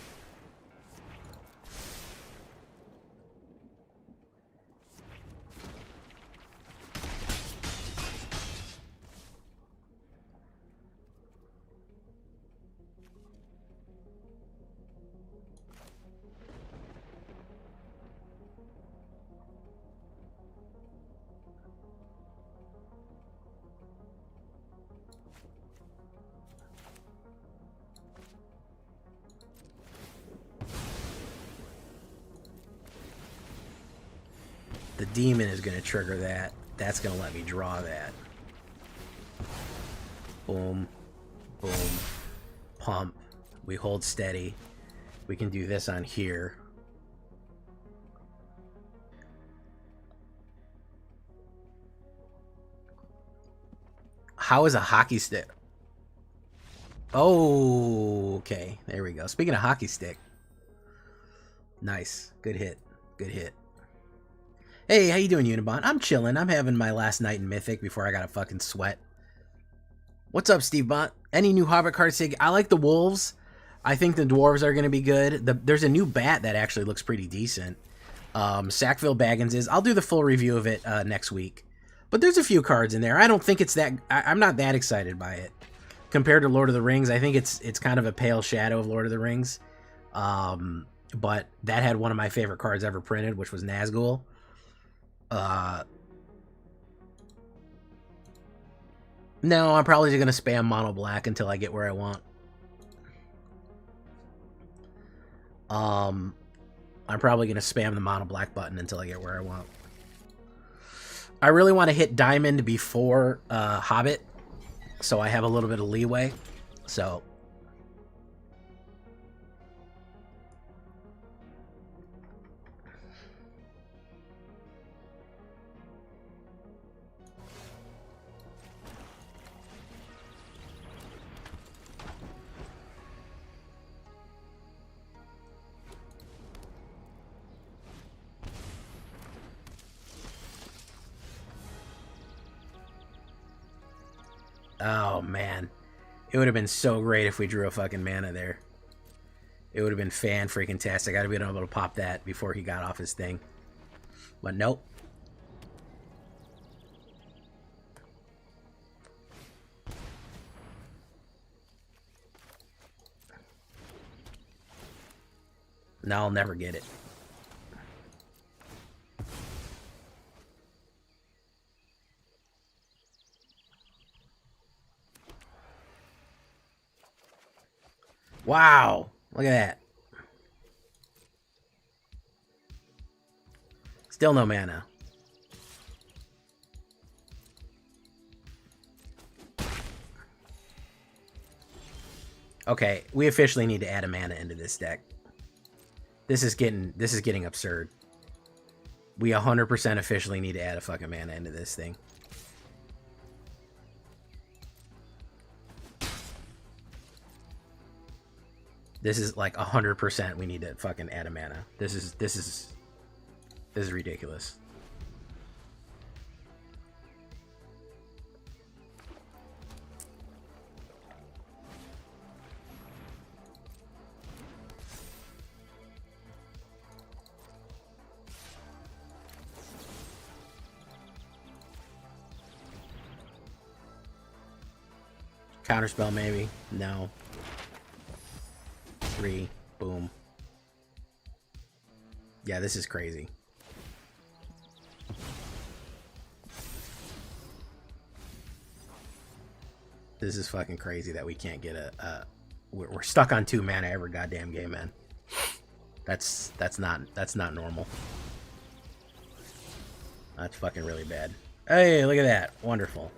The demon is going to trigger that. That's going to let me draw that. Boom. Boom. Pump. We hold steady. We can do this on here. How is a hockey stick? Oh, okay. There we go. Speaking of hockey stick. Nice. Good hit. Good hit. Hey, how you doing, Unibon? I'm chilling. I'm having my last night in Mythic before I got a fucking sweat. What's up, Steve Bont? Any new Hobbit cards? I like the Wolves. I think the Dwarves are going to be good. There's a new bat that actually looks pretty decent. Sackville Baggins is. I'll do the full review of it next week. But there's a few cards in there. I don't think it's that... I'm not that excited by it. Compared to Lord of the Rings, I think it's kind of a pale shadow of Lord of the Rings. But that had one of my favorite cards ever printed, which was Nazgul. No, I'm probably just going to spam mono black until I get where I want. I'm probably going to spam the mono black button until I get where I want. I really want to hit diamond before Hobbit, so I have a little bit of leeway. So oh, man. It would have been so great if we drew a fucking mana there. It would have been fan-freaking-tastic. I'd have been able to pop that before he got off his thing. But nope. Now I'll never get it. Wow, look at that. Still no mana. Okay, we officially need to add a mana into this deck. This is getting absurd. We 100% officially need to add a fucking mana into this thing. This is like 100% we need to fucking add a mana. This is ridiculous. Counterspell maybe? No. 3. Boom. Yeah, this is crazy. This is fucking crazy that we can't get we're stuck on 2 mana every goddamn game, man. That's not normal. That's fucking really bad. Hey, look at that. Wonderful.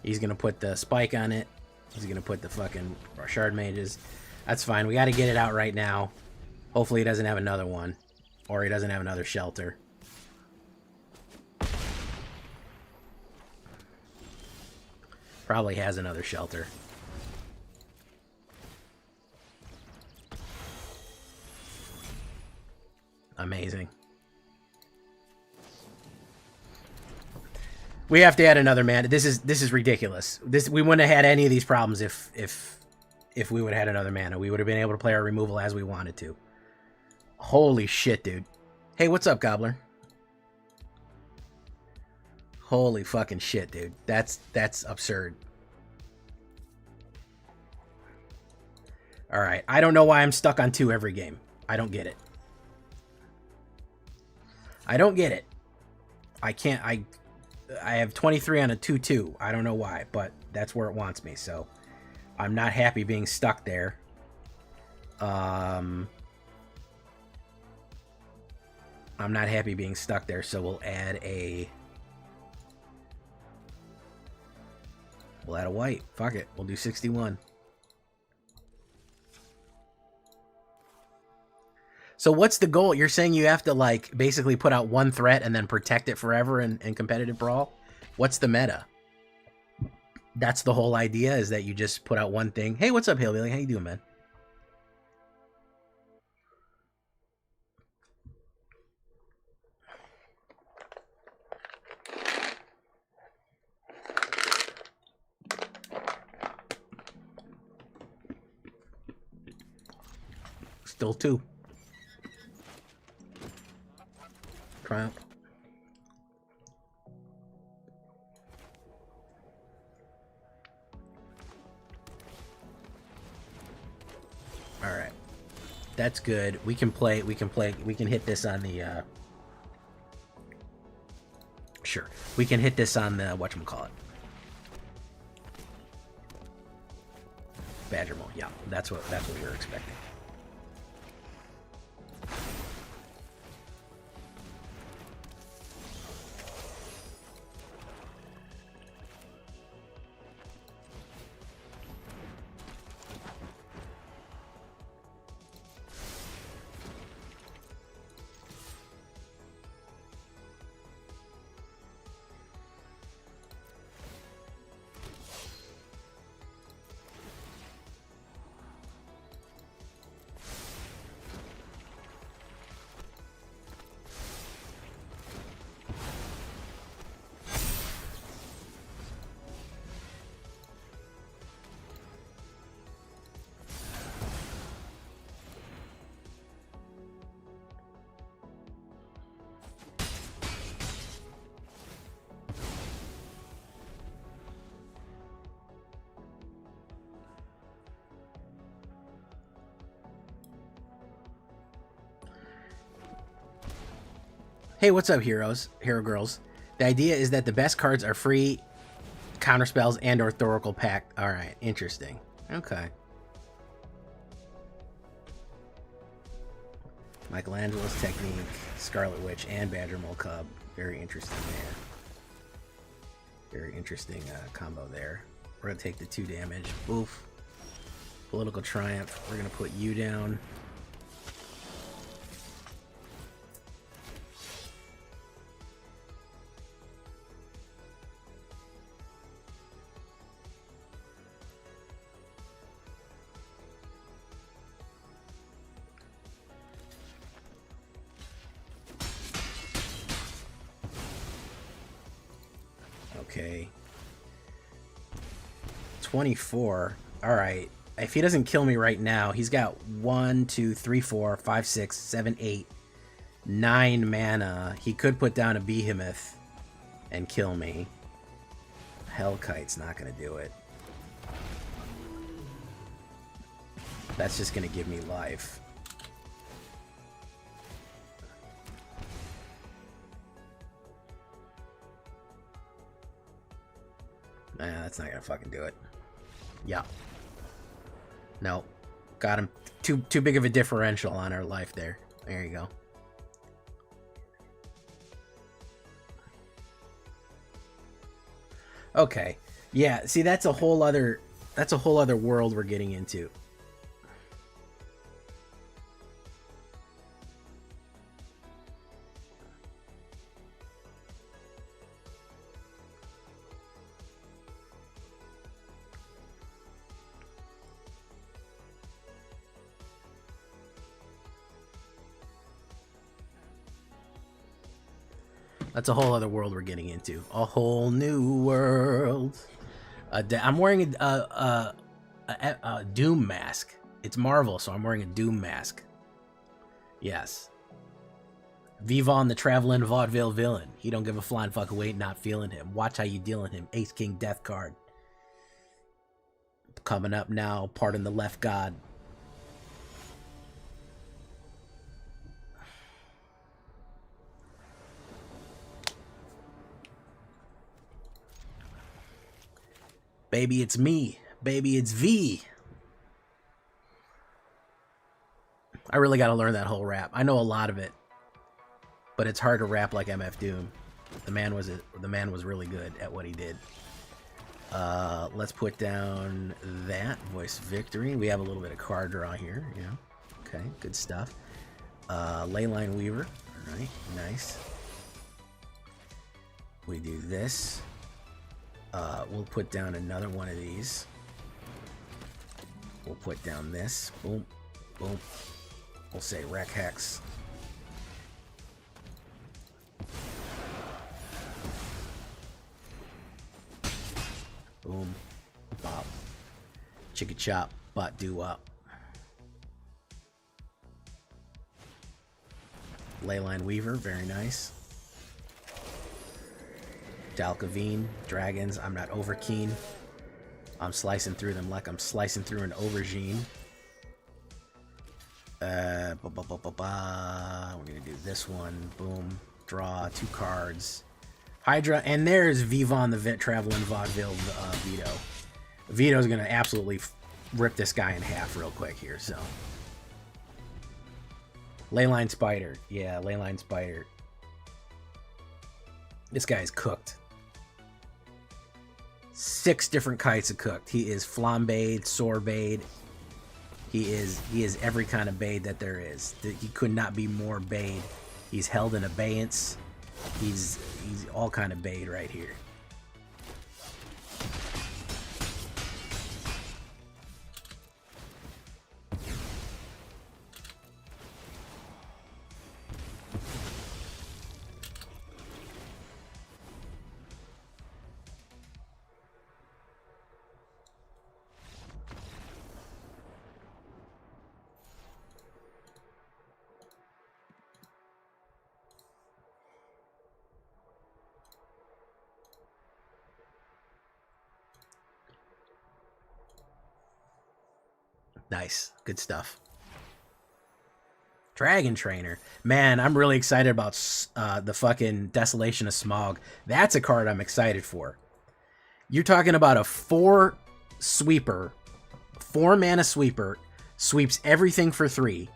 He's going to put the spike on it. He's going to put the fucking shard mages. That's fine. We got to get it out right now. Hopefully he doesn't have another one. Or he doesn't have another shelter. Probably has another shelter. Amazing. We have to add another mana. This is ridiculous. We wouldn't have had any of these problems if we would have had another mana. We would have been able to play our removal as we wanted to. Holy shit, dude. Hey, what's up, Gobbler? Holy fucking shit, dude. That's absurd. Alright, I don't know why I'm stuck on 2 every game. I don't get it. I don't get it. I can't... I have 23 on a 2-2. I don't know why, but that's where it wants me, so... I'm not happy being stuck there. I'm not happy being stuck there, so we'll add a... We'll add a white. Fuck it. We'll do 61. So what's the goal? You're saying you have to, like, basically put out one threat and then protect it forever in competitive Brawl? What's the meta? That's the whole idea, is that you just put out one thing. Hey, what's up, Hillbilly? How you doing, man? Still 2. Triumph. All right. That's good. We can hit this on the sure. We can hit this on the whatchamacallit. Badger Mole. Yeah, that's what we were expecting. Hey, what's up, hero girls? The idea is that the best cards are free counterspells and or Thoracle Pact. All right, interesting. Okay. Michelangelo's Technique, Scarlet Witch, and Badger Mole Cub. Very interesting there. Very interesting combo there. We're gonna take the 2 damage. Oof. Political Triumph. We're gonna put you down. Okay. 24. Alright. If he doesn't kill me right now, he's got 1, 2, 3, 4, 5, 6, 7, 8, 9 mana. He could put down a Behemoth and kill me. Hellkite's not going to do it. That's just going to give me life. Nah, that's not gonna fucking do it. Yeah. No. Got him. Too big of a differential on our life there. There you go. Okay. Yeah, see, that's a whole other world we're getting into. That's a whole other world we're getting into. A whole new world. I'm wearing a Doom mask. It's Marvel, so I'm wearing a Doom mask. Yes. Vivon the traveling vaudeville villain. He don't give a flying fuck away, not feeling him. Watch how you dealing him. Ace King Death card. Coming up now, pardon the left god. Baby, it's me. Baby, it's V. I really got to learn that whole rap. I know a lot of it, but it's hard to rap like MF Doom. The man was really good at what he did. Let's put down that voice victory. We have a little bit of card draw here. Yeah. Okay, good stuff. Leyline Weaver. All right, nice. We do this. We'll put down another one of these. We'll put down this. Boom, boom. We'll say Rec Hex. Boom, bop. Chicka chop, bot do up. Leyline Weaver, very nice. Dalkavine, dragons, I'm not over keen. I'm slicing through them like I'm slicing through an aubergine. We're gonna do this one. Boom. Draw 2 cards. Hydra, and there's Vivon the traveling vaudeville Vito. Vito's gonna absolutely rip this guy in half real quick here, so. Leyline Spider. Yeah, Leyline Spider. This guy's cooked. 6 different kinds of cooked. He is flambéed, sorbet. He is every kind of bait that there is. He could not be more bait. He's held in abeyance. He's all kind of bait right here. Nice. Good stuff. Dragon Trainer. Man, I'm really excited about the fucking Desolation of Smog. That's a card I'm excited for. You're talking about a 4 sweeper, 4 mana sweeper, sweeps everything for 3.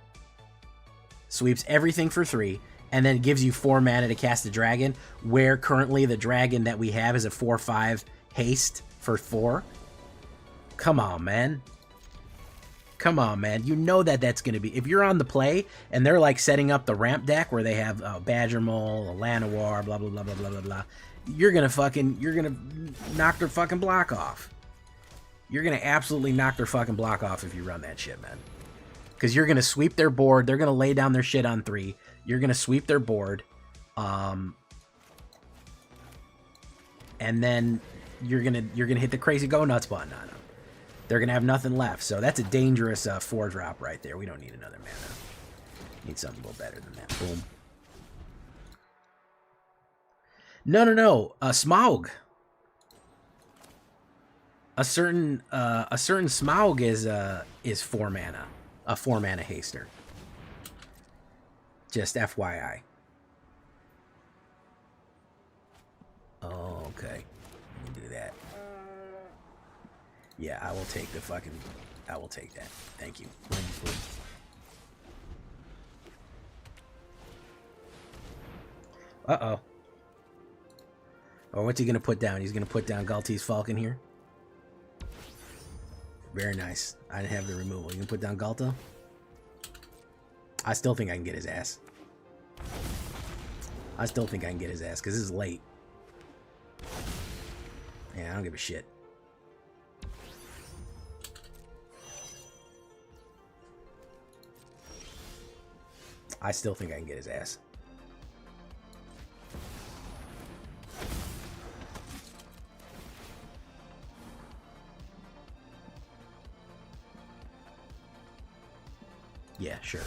Sweeps everything for 3, and then gives you 4 mana to cast a dragon, where currently the dragon that we have is a 4/5 haste for 4. Come on, man. Come on, man. You know that's going to be... If you're on the play, and they're like setting up the ramp deck where they have Badger Mole, a Llanowar, blah, blah, blah, blah, blah, blah, blah. You're going to knock their fucking block off. You're going to absolutely knock their fucking block off if you run that shit, man. Because you're going to sweep their board. They're going to lay down their shit on 3. You're going to sweep their board. And then you're going to hit the crazy go nuts button on them. They're going to have nothing left. So that's a dangerous 4-drop right there. We don't need another mana. Need something a little better than that. Boom. No. Smaug. A certain Smaug is 4 mana. A 4 mana haster. Just FYI. Oh, okay. Let me do that. Yeah, I will take that. Thank you. Uh-oh. Or what's he going to put down? He's going to put down Galtie's Falcon here. Very nice. I didn't have the removal. You can put down Galta? I still think I can get his ass. I still think I can get his ass, because this is late. Yeah, I don't give a shit. I still think I can get his ass. Yeah, sure.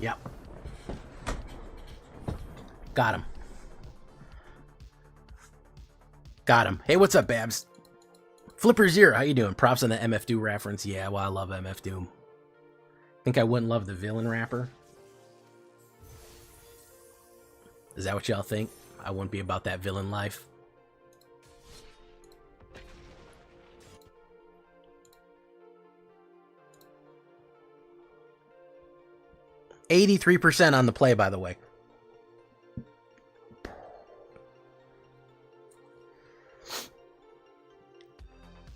Yep. Got him. Got him. Hey, what's up, Babs? Flipper Zero, how you doing? Props on the MF Doom reference. Yeah, well, I love MF Doom. Think I wouldn't love the villain rapper? Is that what y'all think? I wouldn't be about that villain life? %83 on the play, by the way.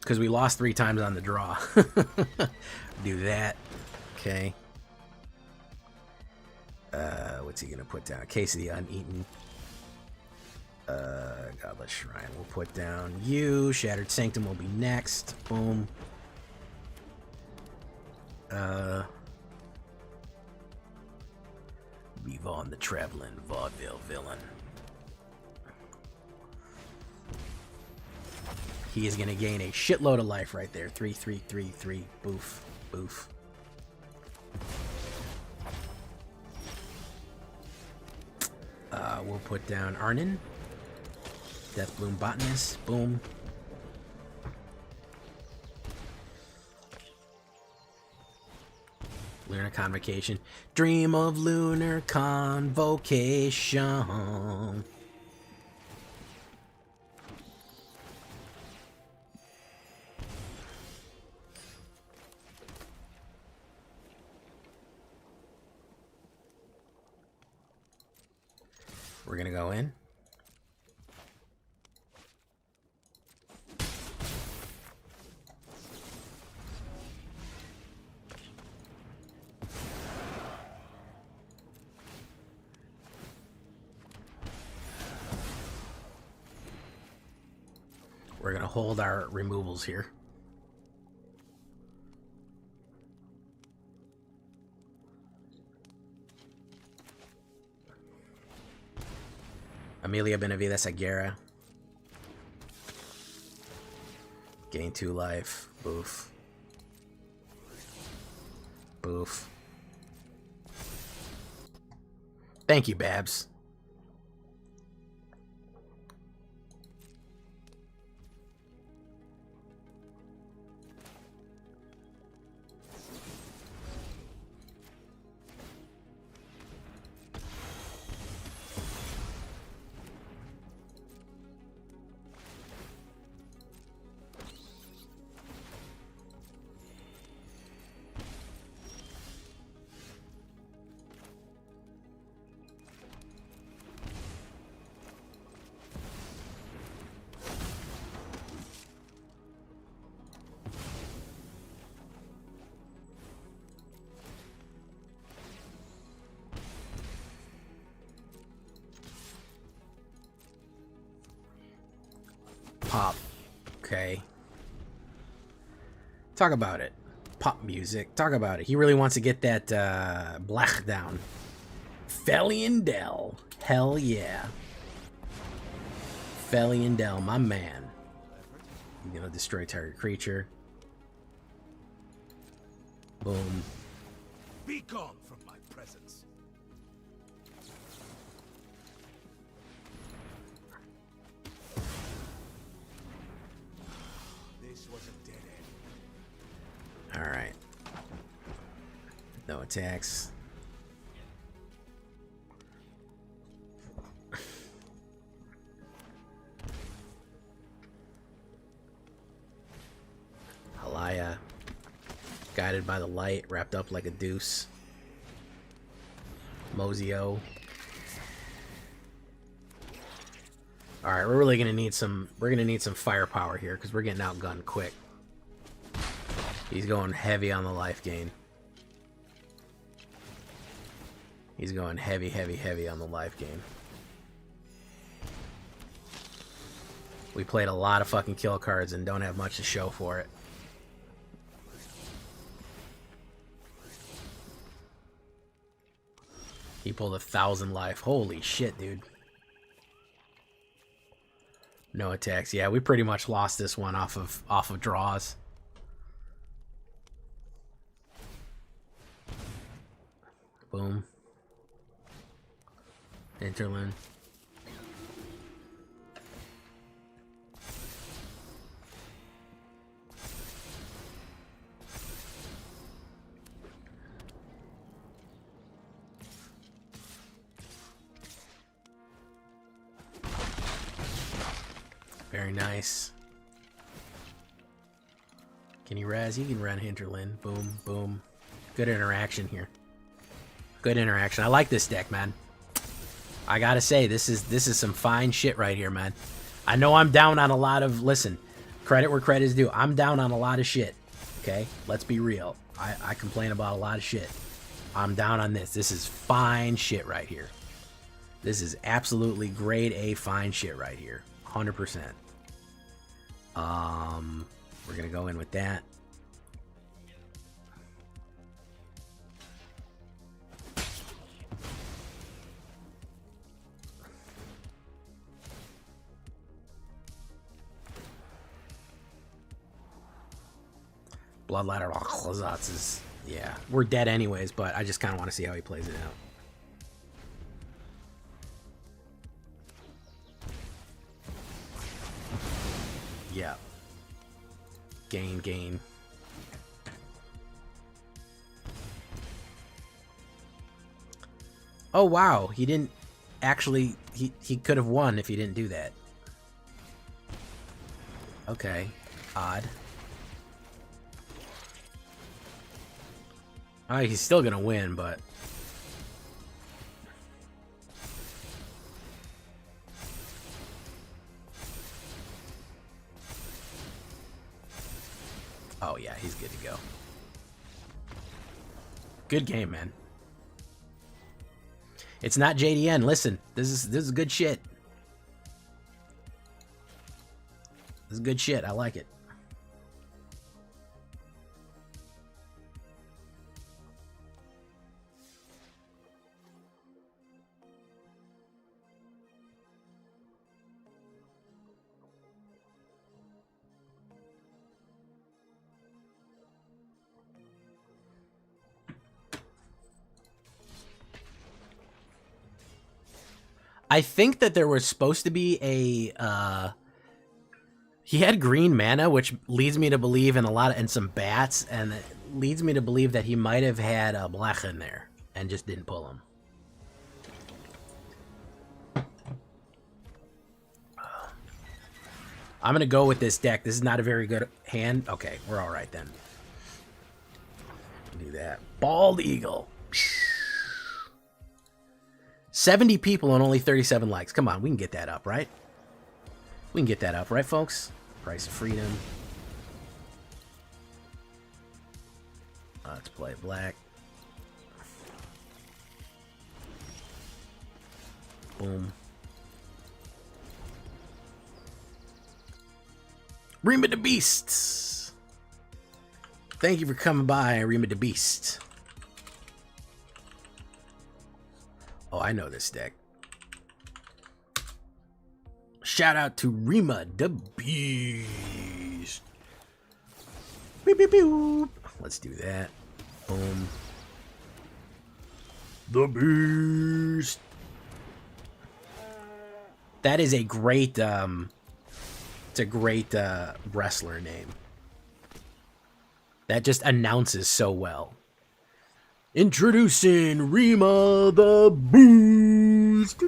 Because we lost 3 times on the draw. Do that. Okay. What's he gonna put down? Case of the Uneaten. Godless Shrine. We'll put down you. Shattered Sanctum will be next. Boom. Yvonne the Traveling Vaudeville Villain. He is going to gain a shitload of life right there. 3, 3, 3, 3. Boof. Boof. We'll put down Arnon. Deathbloom Botanist. Boom. Lunar Convocation. Dream of Lunar Convocation. We're going to go in. We're going to hold our removals here. Amelia Benavides Aguera. Gain 2 life. Boof. Boof. Thank you, Babs. pop. Okay. Talk about it. Pop music. Talk about it. He really wants to get that blech down. Feliandel. Hell yeah. Feliandel, my man. You're gonna destroy target creature. Boom. Be gone from my presence. This was a dead end. All right. No attacks. Halaya. Guided by the light, wrapped up like a deuce. Mozio. Alright, we're really gonna need some firepower here, because we're getting outgunned quick. He's going heavy on the life gain. He's going heavy, heavy, heavy on the life gain. We played a lot of fucking kill cards and don't have much to show for it. He pulled 1,000 life. Holy shit, dude. No attacks. Yeah, we pretty much lost this one off of draws. Boom. Interlin. Very nice. Can he res? He can run Hinterland. Boom, boom. Good interaction here. Good interaction. I like this deck, man. I gotta say, this is some fine shit right here, man. I know I'm down on a lot of... Listen, credit where credit is due. I'm down on a lot of shit. Okay? Let's be real. I complain about a lot of shit. I'm down on this. This is fine shit right here. This is absolutely grade A fine shit right here. 100%. We're gonna go in with that. Bloodladder Klazats is... Yeah, we're dead anyways, but I just kind of want to see how he plays it out. Yeah. Gain, gain. Oh, wow. He didn't actually... He could have won if he didn't do that. Okay. Odd. He's still gonna win, but... Oh, yeah, he's good to go. Good game, man. It's not JDN. Listen, this is good shit. This is good shit. I like it. I think that there was supposed to be a, he had green mana, which leads me to believe in some bats, and it leads me to believe that he might have had a black in there and just didn't pull him. I'm going to go with this deck. This is not a very good hand. Okay, we're all right then. Do that. Bald Eagle. 70 people and only 37 likes. Come on, we can get that up, right? We can get that up, right, folks? Price of freedom. Let's play black. Boom. Rima the Beasts. Thank you for coming by, Rima the Beast. Oh, I know this deck. Shout out to Rima the Beast. Beep, beep, beep. Let's do that. Boom. The Beast. That is a great, it's a great wrestler name. That just announces so well. Introducing Rima the Beast.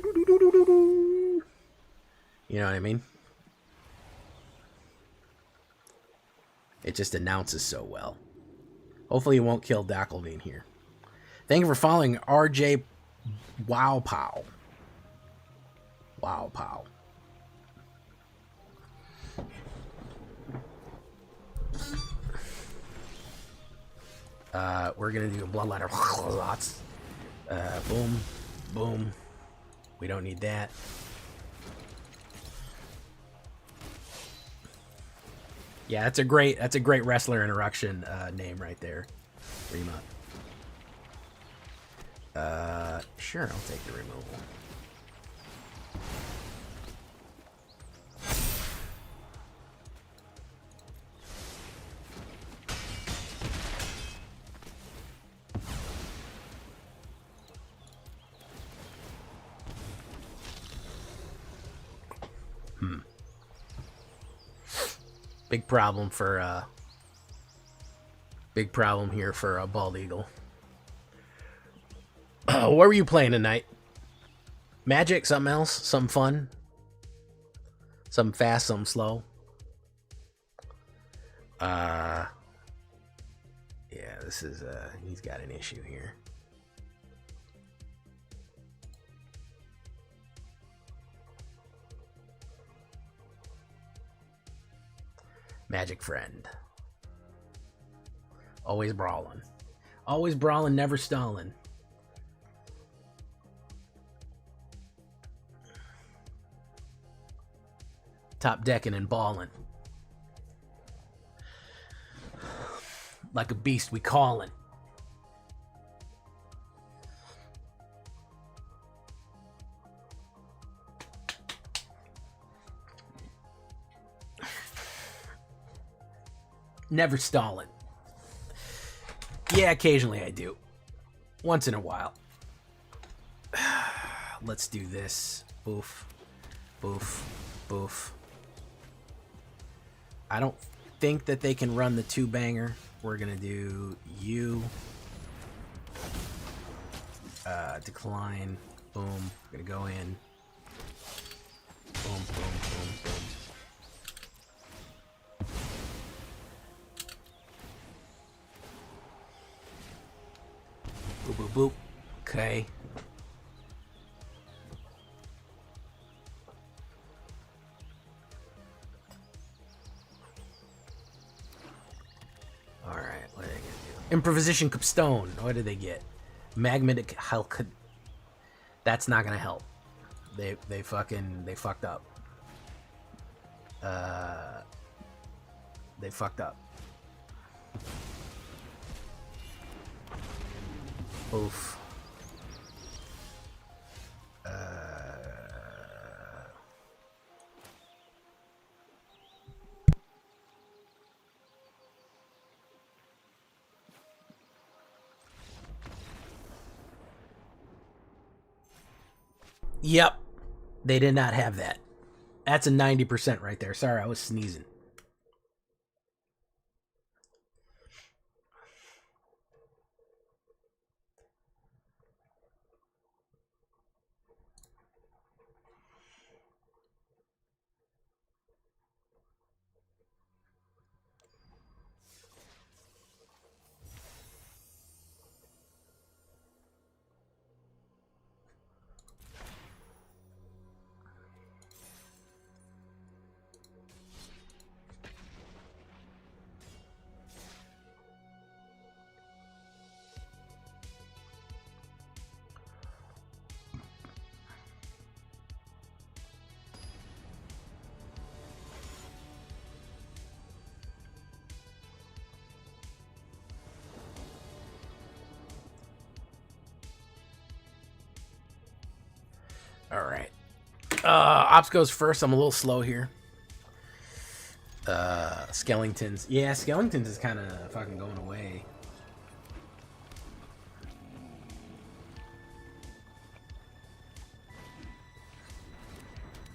You know what I mean? It just announces so well. Hopefully it won't kill Dackelvine here. Thank you for following RJ Wow Pow. Wow Pow. We're gonna do a Bloodletter. Lots. Boom. Boom. We don't need that. Yeah, that's a great wrestler interaction name right there. Rima. Sure, I'll take the removal. Big problem here for a Bald Eagle. What were you playing tonight? Magic? Something else? Something fun? Something fast, something slow? Yeah, this is, he's got an issue here. Magic friend. Always brawling. Always brawling, never stalling. Top decking and balling. Like a beast we callin'. Never stalling. Yeah, occasionally I do. Once in a while. Let's do this. Boof. Boof. Boof. I don't think that they can run the two-banger. We're going to do you. Decline. Boom. We're going to go in. Boom, boom, boom, boom. Boop, boop, boop. Okay. Alright, what are they gonna do? Improvisation Stone. What did they get? Magnetic Hulk. That's not gonna help. They fucked up. They fucked up. Oof. Yep. They did not have that. That's a 90% right there. Sorry, I was sneezing. Alright. Ops goes first. I'm a little slow here. Skellingtons. Yeah, Skellingtons is kind of fucking going away.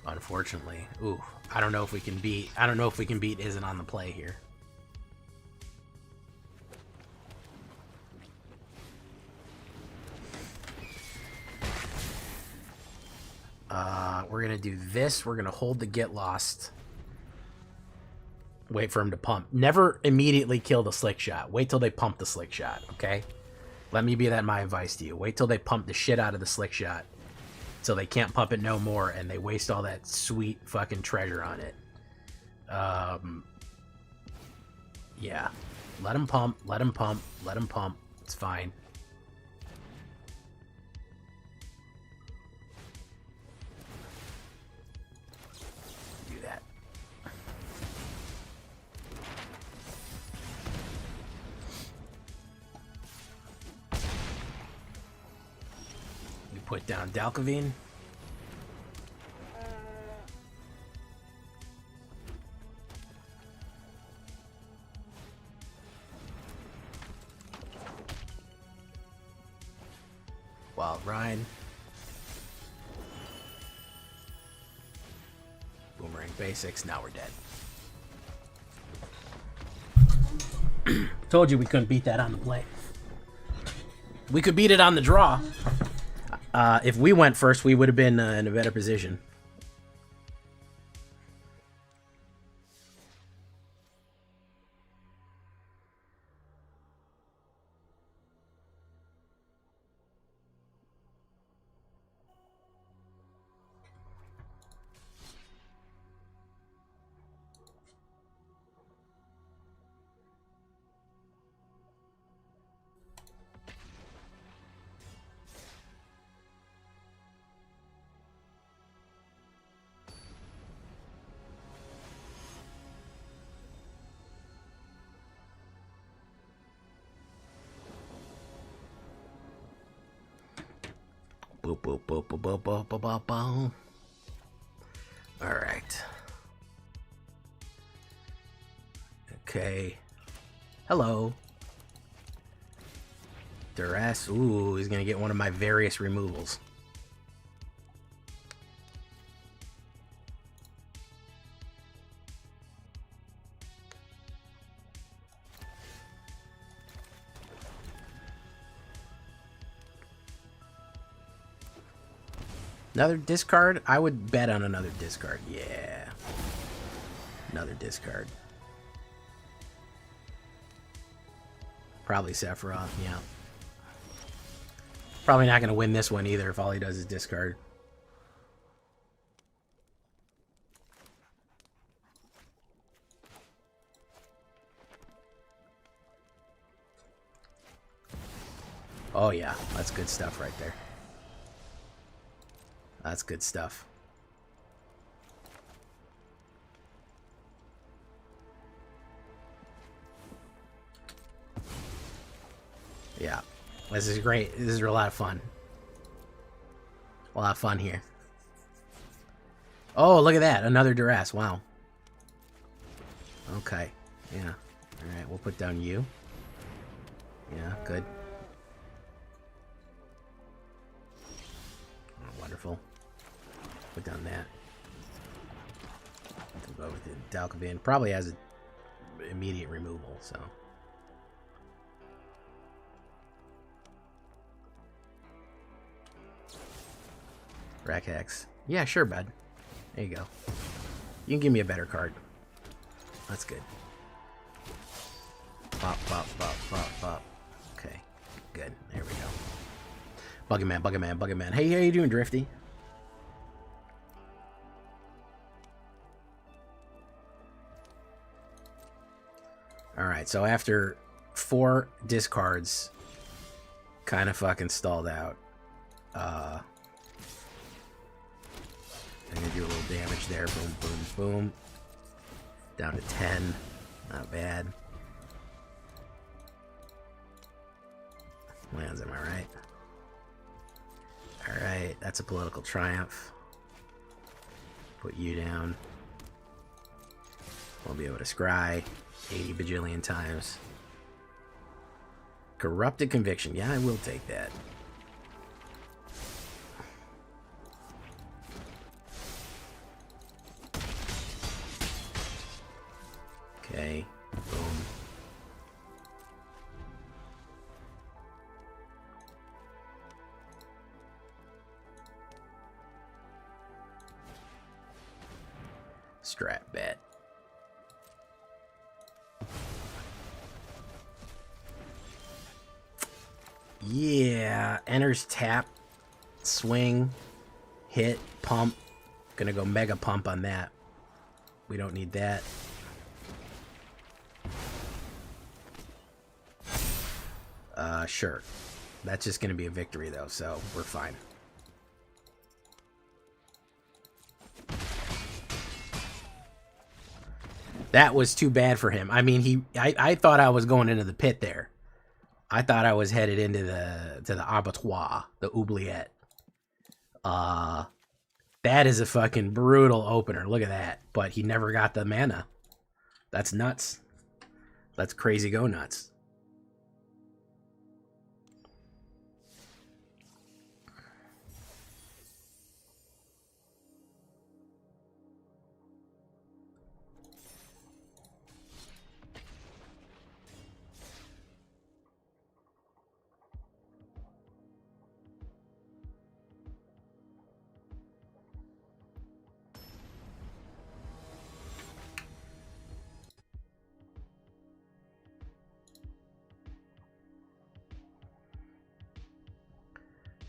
Unfortunately. Ooh, I don't know if we can beat isn't on the play here. We're gonna do this. We're gonna hold the get lost. Wait for him to pump. Never immediately kill the slick shot. Wait till they pump the slick shot, okay? Let me be that my advice to you. Wait till they pump the shit out of the slick shot so they can't pump it no more and they waste all that sweet fucking treasure on it. Yeah. Let him pump. Let him pump. Let him pump. It's fine. Do that. We put down Dalkovine. Wild Rhine. Boomerang basics. Now we're dead. Told you we couldn't beat that on the play. We could beat it on the draw. If we went first, we would have been in a better position. Boop, boop, boop, boop, boop, boop, boop, boop, boop. All right. Okay. Hello. Duress. Ooh, he's gonna get one of my various removals. Another discard? I would bet on another discard. Yeah. Another discard. Probably Sephiroth, yeah. Probably not going to win this one either if all he does is discard. Oh yeah, that's good stuff right there. That's good stuff. Yeah. This is great. This is a lot of fun. A lot of fun here. Oh, look at that. Another Duress. Wow. Okay. Yeah. Alright, we'll put down you. Yeah, good. Oh, wonderful. Put down that. We'll go with the Dalkovine. Probably has an immediate removal, so. Rack Hex. Yeah, sure, bud. There you go. You can give me a better card. That's good. Pop, pop, pop, pop, pop. Okay, good. There we go. Buggy Man, Buggy Man, Buggy Man. Hey, how you doing, Drifty? Alright, so after 4 discards, kind of fucking stalled out. I'm gonna do a little damage there. Boom, boom, boom. Down to 10. Not bad. Lands, am I right? Alright, that's a political triumph. Put you down. We'll be able to scry 80 bajillion times. Corrupted conviction. Yeah, I will take that. Okay. Boom. Strat bet. Yeah, enters tap, swing, hit, pump. Gonna go mega pump on that. We don't need that. Sure. That's just gonna be a victory though, so we're fine. That was too bad for him. I mean, I thought I was going into the pit there. I thought I was headed into the abattoir, the oubliette. That is a fucking brutal opener. Look at that. But he never got the mana. That's nuts. That's crazy go nuts.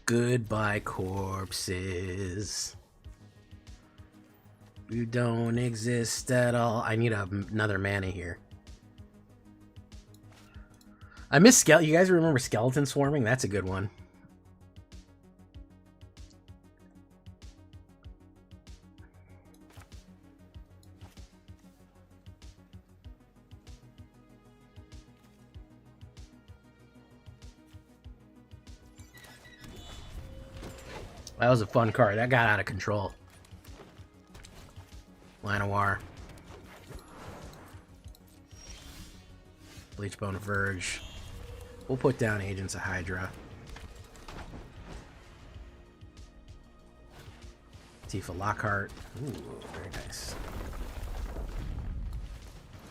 Goodbye, corpses. You don't exist at all. I need another mana here. I miss Skeleton. You guys remember Skeleton Swarming? That's a good one. That was a fun card. That got out of control. Llanowar. Bleachbone Verge. We'll put down Agents of Hydra. Tifa Lockhart. Ooh, very nice.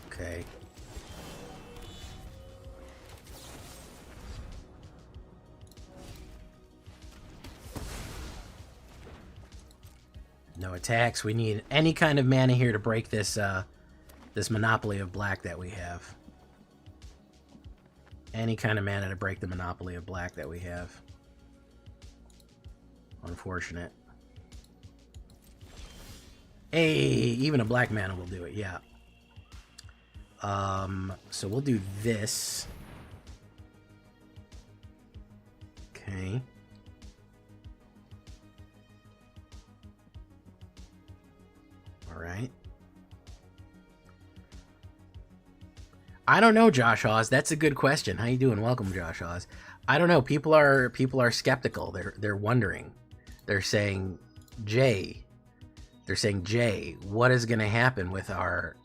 Okay. No attacks. We need any kind of mana here to break this this monopoly of black that we have. Any kind of mana to break the monopoly of black that we have. Unfortunate. Hey, even a black mana will do it, yeah. So we'll do this. Okay. Alright. I don't know, Josh Hawes. That's a good question. How you doing? Welcome, Josh Hawes. I don't know. People are skeptical. They're wondering. They're saying, Jay, what is going to happen with our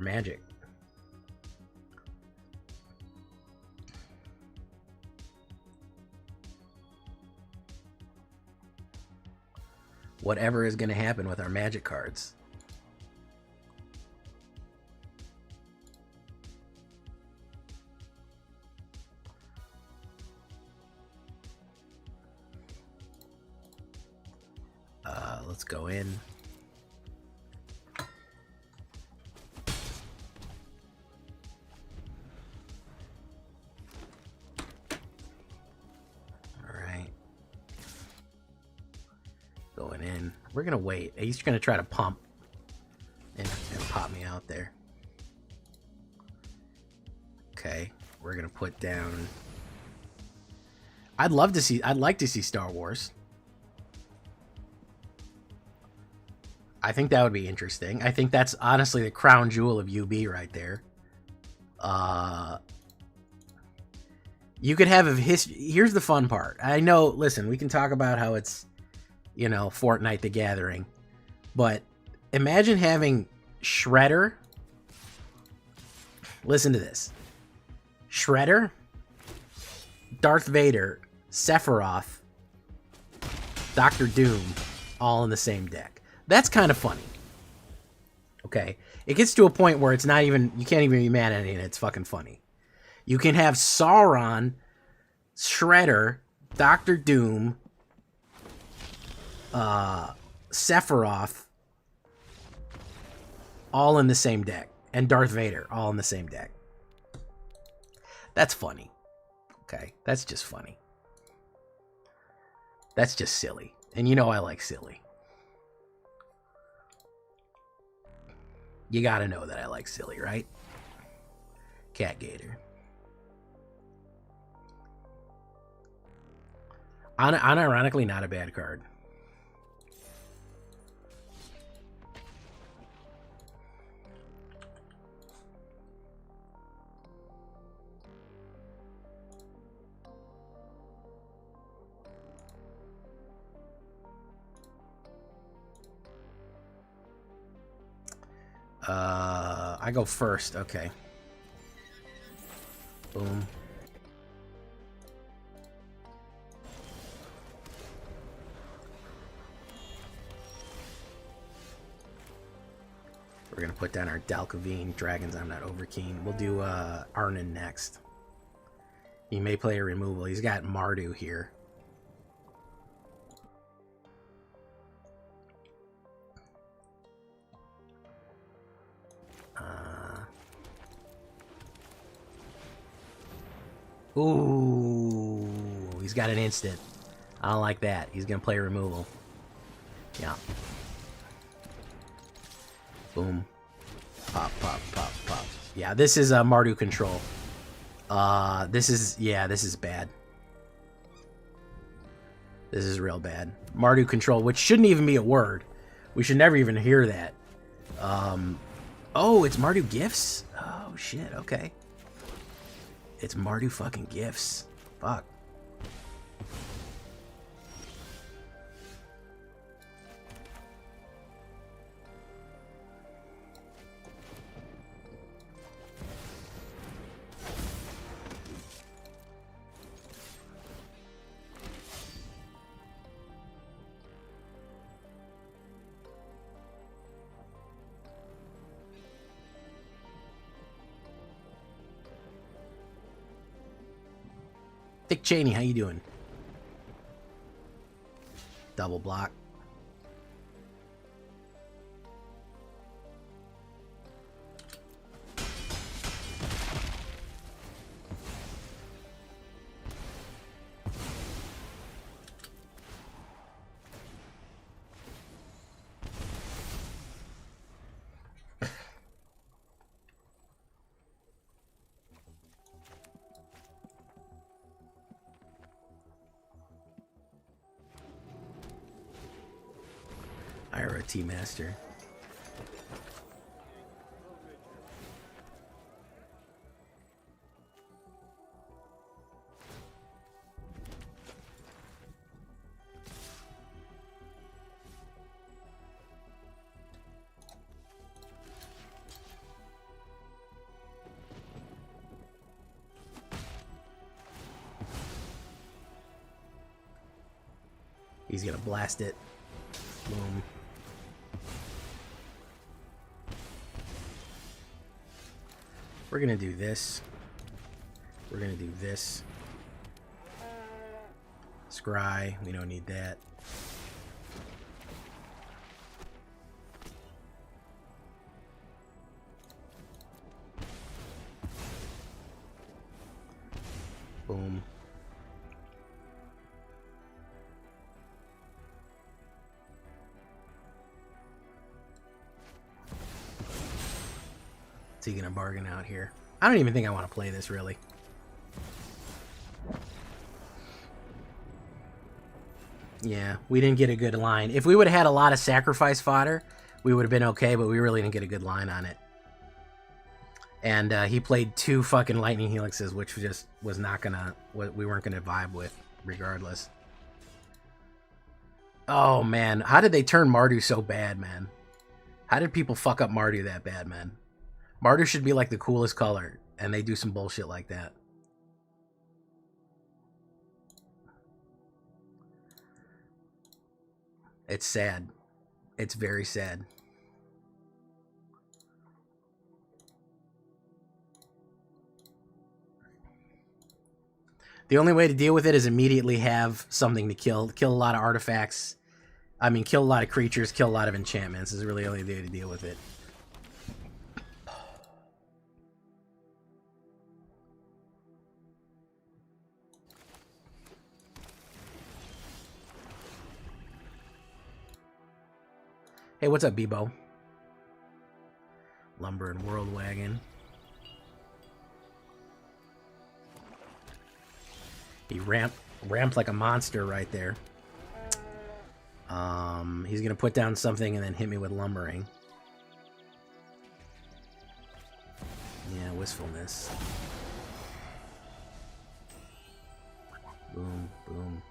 magic? Whatever is going to happen with our magic cards. Let's go in. Going in. We're gonna wait. He's gonna try to pump and pop me out there. Okay, we're gonna put down. I'd like to see Star Wars. I think that would be interesting. I think that's honestly the crown jewel of UB right there. You could have a history. Here's the fun part. I know, listen, we can talk about how it's, you know, Fortnite the Gathering. But imagine having Shredder. Listen to this. Shredder, Darth Vader, Sephiroth, Doctor Doom, all in the same deck. That's kind of funny. Okay. It gets to a point where it's not even, you can't even be mad at it. It's fucking funny. You can have Sauron, Shredder, Doctor Doom, Sephiroth, all in the same deck. And Darth Vader, all in the same deck. That's funny. Okay, that's just funny. That's just silly. And you know I like silly. You gotta know that I like silly, right? Cat Gator. Unironically, not a bad card. I go first. Okay. Boom. We're gonna put down our Dalkavine. Dragons, I'm not over keen. We'll do Arnon next. He may play a removal. He's got Mardu here. Ooh, he's got an instant. I don't like that. He's gonna play removal. Yeah. Boom. Pop, pop, pop, pop. Yeah, this is Mardu control. This is bad. This is real bad. Mardu control, which shouldn't even be a word. We should never even hear that. Oh, it's Mardu gifts? Oh, shit, okay. It's Mardu fucking gifts. Fuck. Dick Cheney, how you doing? Double block. Master. He's gonna blast it. Boom. We're gonna do this. We're gonna do this. Scry, we don't need that. Boom. What's he gonna bargain out here? I don't even think I want to play this, really. Yeah, we didn't get a good line. If we would have had a lot of sacrifice fodder, we would have been okay, but we really didn't get a good line on it. And he played 2 fucking lightning helixes, which just was not gonna, we weren't gonna vibe with, regardless. Oh man, how did they turn Mardu so bad, man? How did people fuck up Mardu that bad, man? Mardu should be like the coolest color, and they do some bullshit like that. It's sad. It's very sad. The only way to deal with it is immediately have something to kill. Kill a lot of artifacts. I mean, kill a lot of creatures, kill a lot of enchantments is really the only way to deal with it. Hey, what's up, Bebo? Lumber and World Wagon. He ramped like a monster right there. He's gonna put down something and then hit me with lumbering. Yeah, wistfulness. Boom, boom.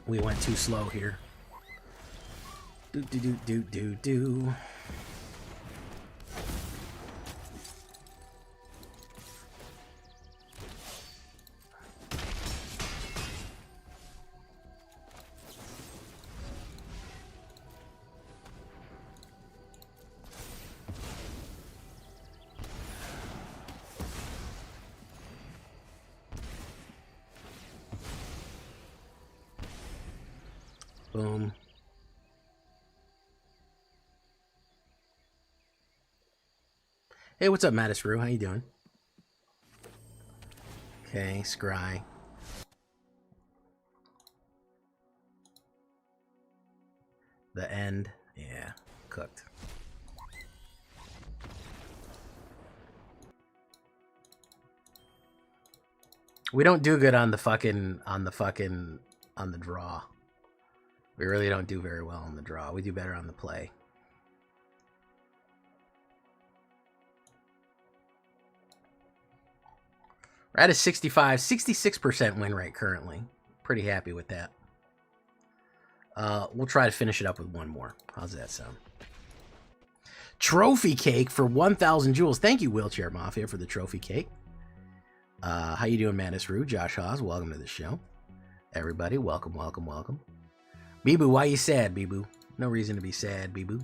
We went too slow here. Do do do do do do. Boom. Hey, what's up, Mattis Rue? How you doing? Okay, scry. The end. Yeah, cooked. We don't do good on the draw. We really don't do very well on the draw. We do better on the play. We're at a 66% win rate currently. Pretty happy with that. We'll try to finish it up with one more. How's that sound? Trophy cake for 1,000 jewels. Thank you, Wheelchair Mafia, for the trophy cake. How you doing, Mattis-Roo? Josh Hawes, welcome to the show. Everybody, welcome, welcome, welcome. Bee-Boo, why you sad, Bee-Boo? No reason to be sad, Bee-Boo.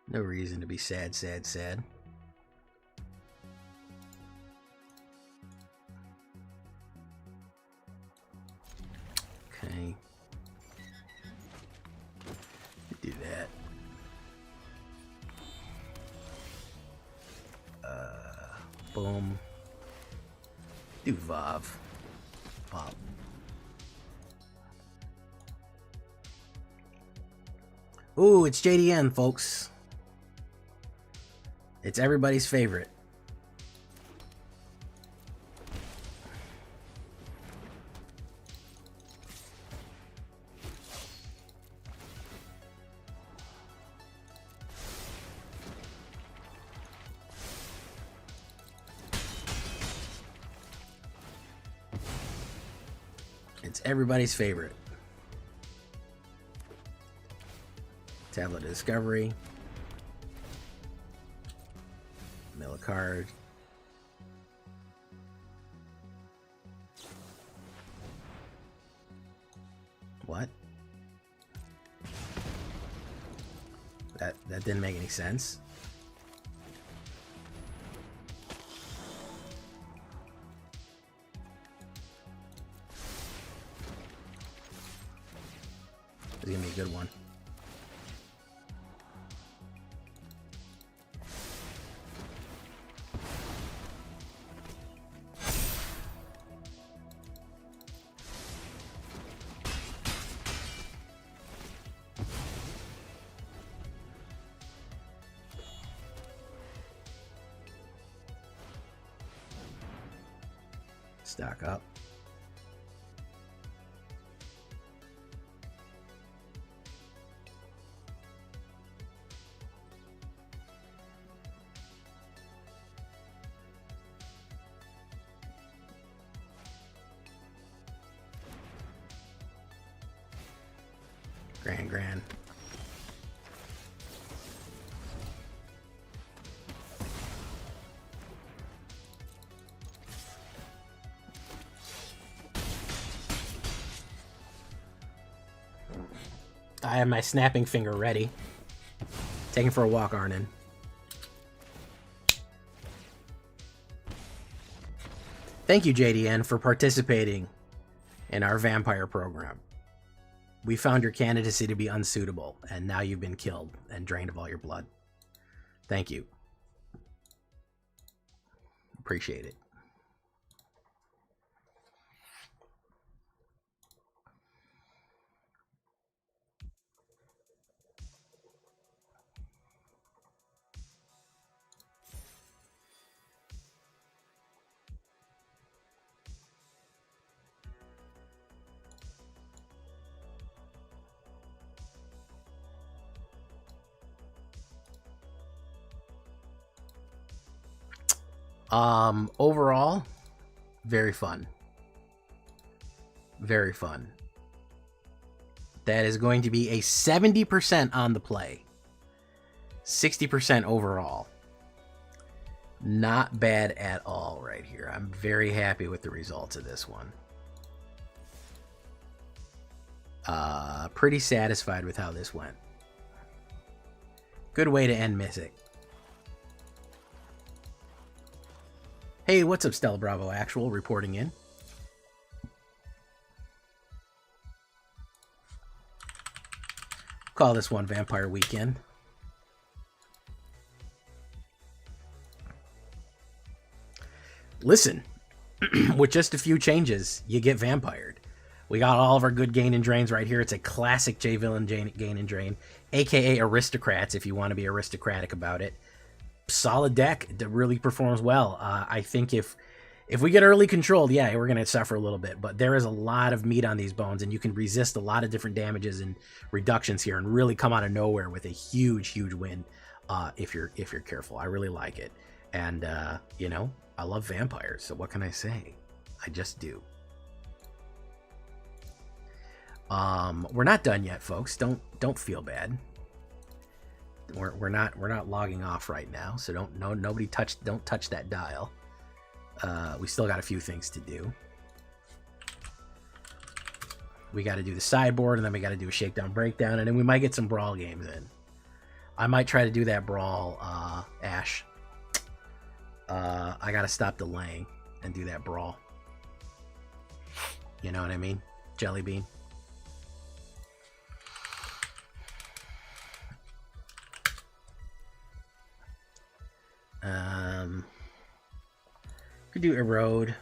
No reason to be sad, sad, sad. Okay. Do that. Boom. Do Vav. Pop. Ooh, it's JDN, folks. It's everybody's favorite. It's everybody's favorite. Tablet of Discovery. Mill a card. What? That didn't make any sense. This is gonna be a good one. Stock up. Grand. I have my snapping finger ready. Taking for a walk, Arnon. Thank you, JDN, for participating in our vampire program. We found your candidacy to be unsuitable, and now you've been killed and drained of all your blood. Thank you. Appreciate it. Overall, very fun. Very fun. That is going to be a 70% on the play. 60% overall. Not bad at all right here. I'm very happy with the results of this one. Pretty satisfied with how this went. Good way to end Mythic. Hey, what's up, Stella Bravo Actual, reporting in. Call this one Vampire Weekend. Listen, with just a few changes, you get vampired. We got all of our good gain and drains right here. It's a classic J-Villain gain and drain, aka Aristocrats, if you want to be aristocratic about it. Solid deck that really performs well. I think if we get early controlled, yeah, we're going to suffer a little bit, but there is a lot of meat on these bones, and you can resist a lot of different damages and reductions here and really come out of nowhere with a huge win if you're careful. I really like it. And you know, I love vampires, so what can I say? I just do. We're not done yet, folks. Don't feel bad. We're not logging off right now, so don't touch that dial. We still got a few things to do. We got to do the sideboard, and then we got to do a shakedown breakdown, and then we might get some brawl games in. I might try to do that brawl, Ash. I got to stop delaying and do that brawl. You know what I mean? Jelly Bean. Could do erode.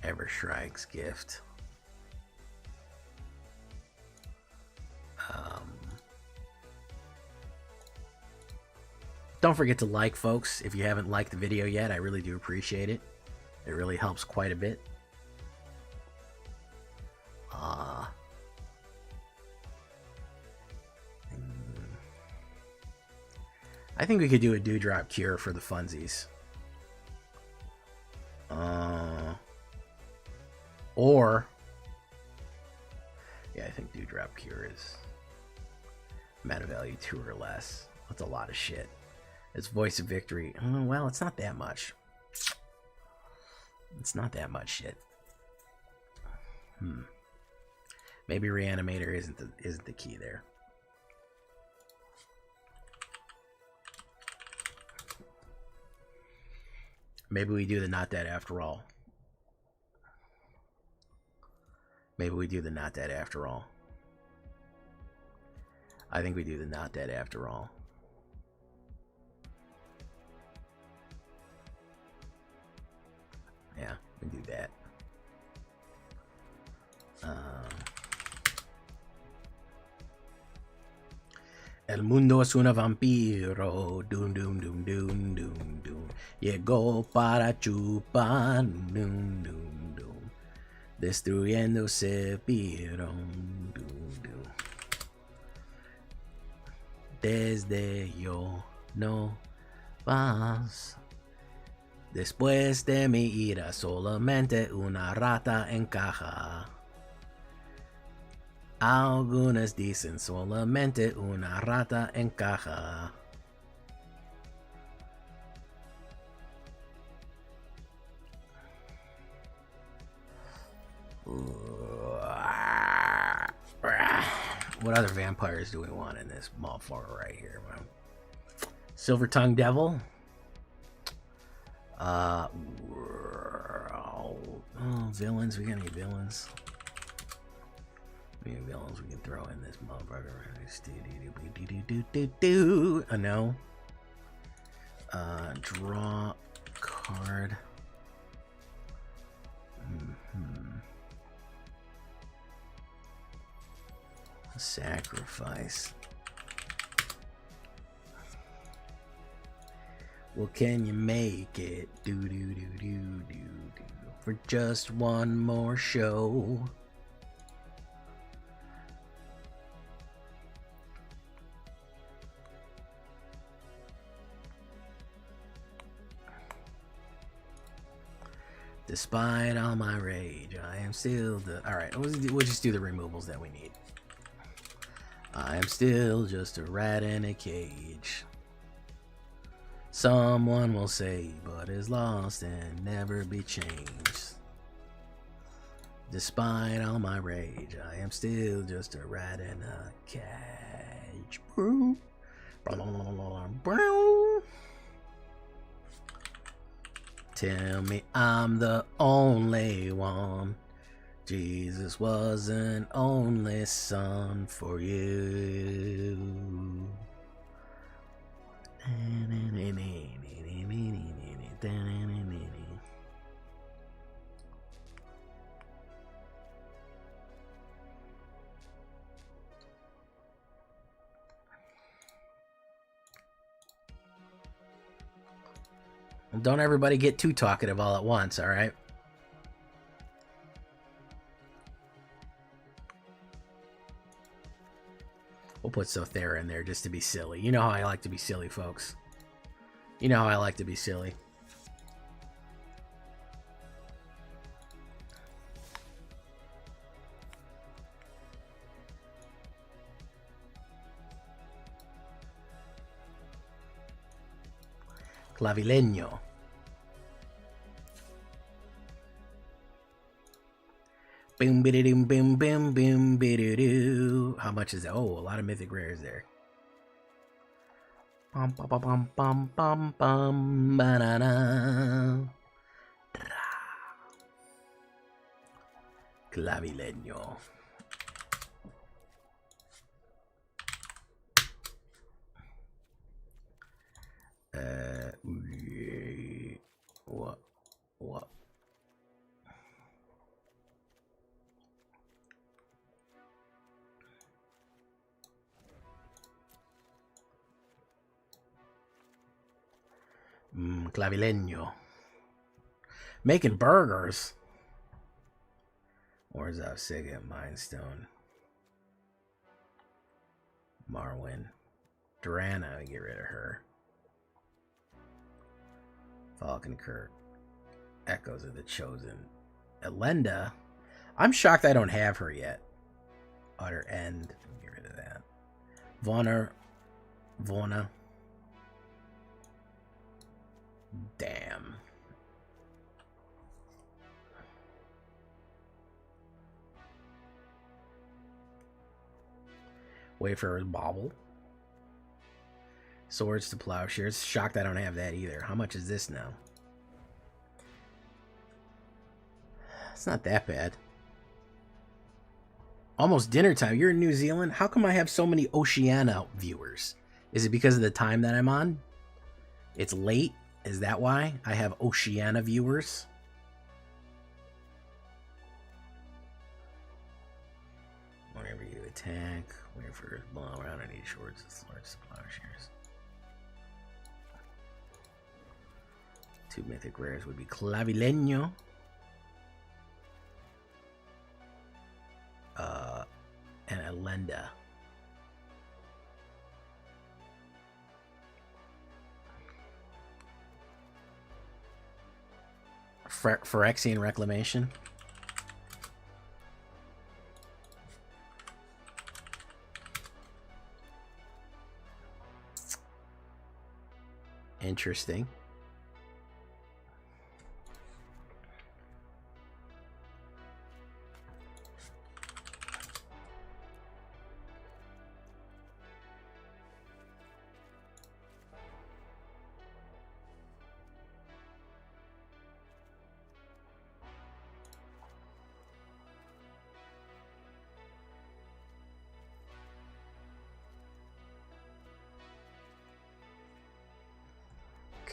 Evershrike's gift. Don't forget to like, folks, if you haven't liked the video yet. I really do appreciate it. It really helps quite a bit. I think we could do a Dewdrop Cure for the funsies. Or... yeah, I think Dewdrop Cure is mana value 2 or less. That's a lot of shit. It's Voice of Victory. Well, it's not that much. It's not that much shit. Maybe Reanimator isn't the key there. Maybe we do the Not Dead After All. Maybe we do the Not Dead After All. I think we do the Not Dead After All. Yeah, we do that. El mundo es un vampiro. Doom, doom, doom, doom, doom, doom. Llegó para chupar. Doom, doom, doom. Destruyéndose, vieron. Doom, doom. Desde yo no vas. Después de mi ira, solamente una rata encaja. Algunas dicen solamente una rata encaja. What other vampires do we want in this motherfucker right here, man? Silver Tongue Devil. Villains. We got any villains? We got villains we can throw in this motherfucker. No. Draw card. Sacrifice. Well, can you make it? For just one more show. Despite all my rage, I am still the... Alright, we'll just do the removals that we need. I am still just a rat in a cage. Someone will say, but is lost and never be changed. Despite all my rage, I am still just a rat in a cage. Tell me I'm the only one. Jesus was an only son for you. Don't everybody get too talkative all at once, all right? We'll put Sothera in there just to be silly. You know how I like to be silly, folks. You know how I like to be silly. Clavileño. Boom, biddy-doom, boom, boom, boom, biddy-doo. How much is that? Oh, a lot of mythic rares there. Bum, bum, bum, bum, bum, bum, bum, banana. Clavileño. What? Clavileño. Making burgers. Where's that Signet Mindstone? Marwyn. Durana, get rid of her. Falconkirk. Echoes of the Chosen. Elenda. I'm shocked I don't have her yet. Utter End. Get rid of that. Vona. Damn. Wayfarer's Bauble. Swords to Plowshares. Shocked I don't have that either. How much is this now? It's not that bad. Almost dinner time. You're in New Zealand? How come I have so many Oceania viewers? Is it because of the time that I'm on? It's late? Is that why I have Oceania viewers? Whenever you attack, wait for blow around any shorts, it's large supply shares. 2 mythic rares would be Clavileño. And Elenda. Phyrexian Reclamation. Interesting.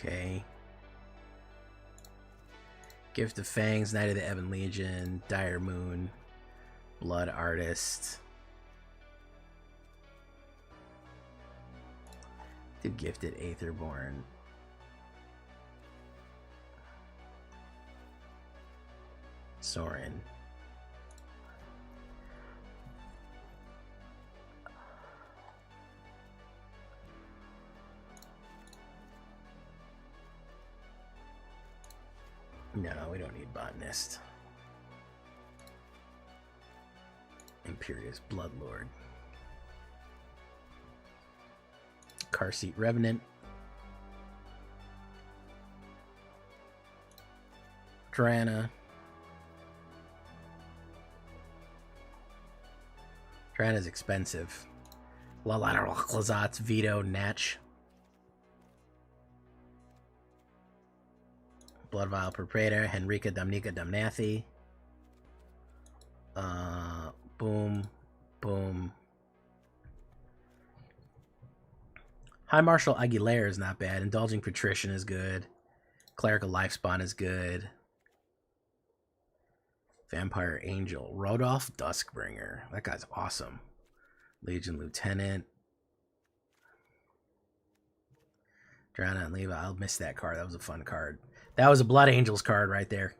Okay. Gift of Fangs, Knight of the Ebon Legion, Dire Moon, Blood Artist. Did Gifted Aetherborn. Sorin. No, we don't need Botanist. Imperious Bloodlord. Car Seat Revenant. Drana. Drana's expensive. Lalana Klazat's Veto Natch. Bloodvile Proprietor, Henrika Damnika Damnathi. Boom. Boom. High Marshal Aguilera is not bad. Indulging Patrician is good. Clerical Lifespawn is good. Vampire Angel. Rodolph Duskbringer. That guy's awesome. Legion Lieutenant. Drana and Leva. I'll miss that card. That was a fun card. That was a Blood Angels card right there.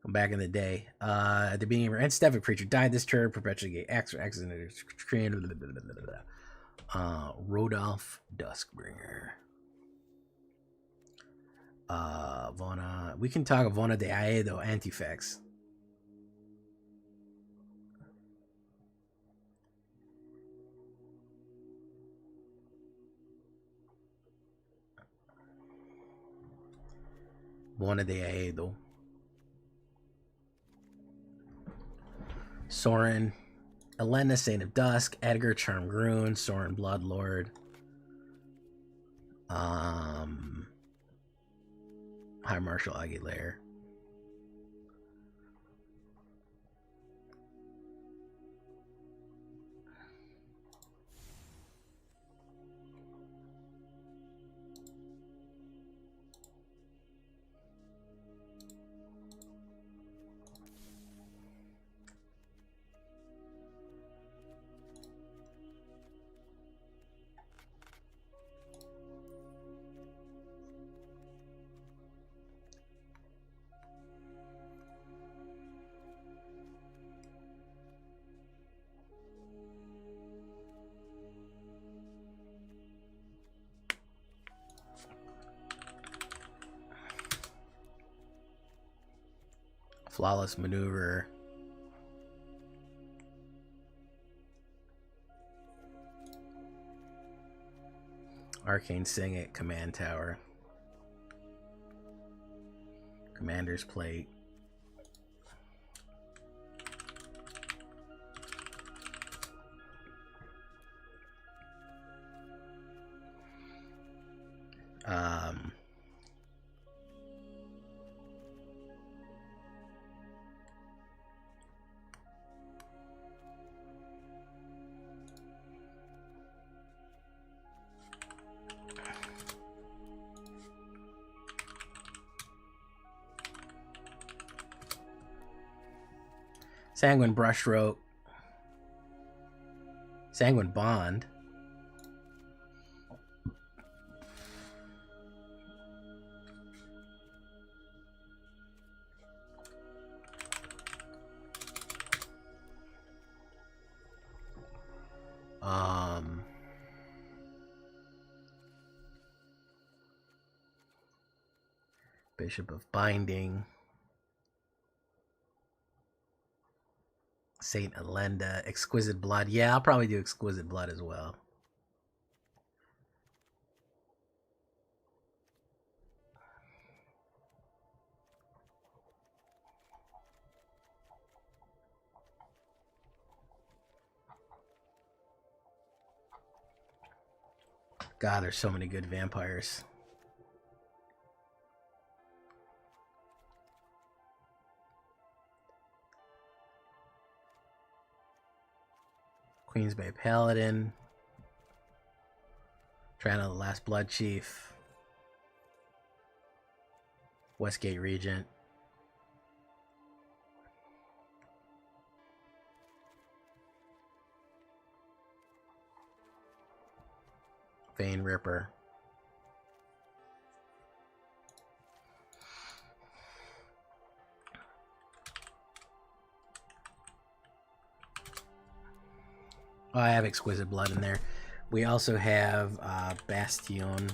Back in the day. At the beginning of her end step, a creature died this turn. Perpetually get X or X in a screen. Rodolph Duskbringer. Vona. We can talk Vona de Aedo Antifex. Vona de Aedo. Sorin. Elena, Saint of Dusk. Edgar, Charm Groon. Sorin, Bloodlord. High Marshal Aguilera. Flawless Maneuver. Arcane Sing It, Command Tower. Commander's Plate. Sanguine Brushstroke. Sanguine Bond. Bishop of Binding. Saint Elenda. Exquisite Blood. Yeah, I'll probably do Exquisite Blood as well. God, there's so many good vampires. Queens Bay Paladin. Triana the Last Blood Chief. Westgate Regent. Vein Ripper. Oh, I have Exquisite Blood in there. We also have Bastion.